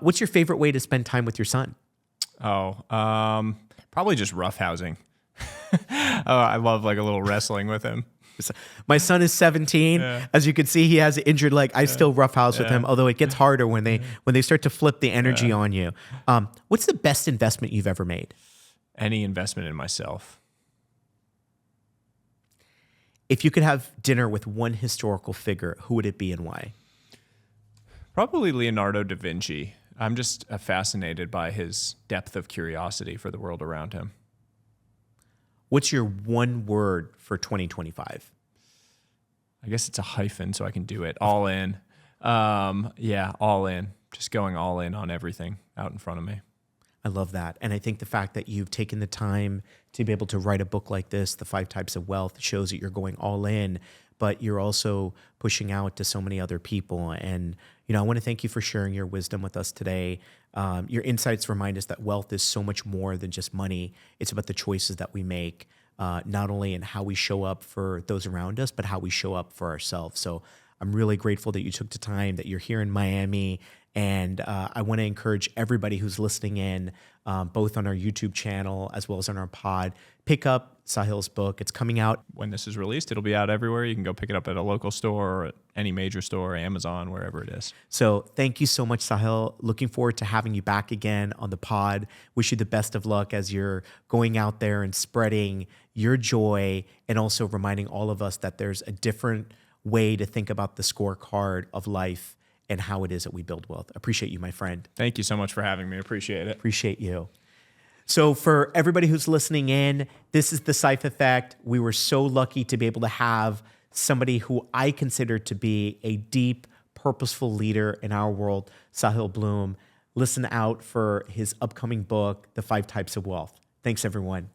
What's your favorite way to spend time with your son? Probably just roughhousing. I love like a little wrestling with him. My son is 17. Yeah. As you can see, he has an injured leg. I still roughhouse with him, although it gets harder when they start to flip the energy on you. What's the best investment you've ever made? Any investment in myself. If you could have dinner with one historical figure, who would it be and why? Probably Leonardo da Vinci. I'm just fascinated by his depth of curiosity for the world around him. What's your one word for 2025? I guess it's a hyphen, so I can do it. All in. All in. Just going all in on everything out in front of me. I love that. And I think the fact that you've taken the time to be able to write a book like this, The 5 Types of Wealth, shows that you're going all in, but you're also pushing out to so many other people. And, I want to thank you for sharing your wisdom with us today. Your insights remind us that wealth is so much more than just money. It's about the choices that we make, not only in how we show up for those around us, but how we show up for ourselves. So I'm really grateful that you took the time, that you're here in Miami. And I want to encourage everybody who's listening in, both on our YouTube channel as well as on our pod, pick up Sahil's book. It's coming out. When this is released, it'll be out everywhere. You can go pick it up at a local store or at any major store, Amazon, wherever it is. So thank you so much, Sahil. Looking forward to having you back again on the pod. Wish you the best of luck as you're going out there and spreading your joy, and also reminding all of us that there's a different way to think about the scorecard of life and how it is that we build wealth. Appreciate you, my friend. Thank you so much for having me. Appreciate it. Appreciate you. So for everybody who's listening in, this is the Saif Effect. We were so lucky to be able to have somebody who I consider to be a deep, purposeful leader in our world, Sahil Bloom. Listen out for his upcoming book, The 5 Types of Wealth. Thanks, everyone.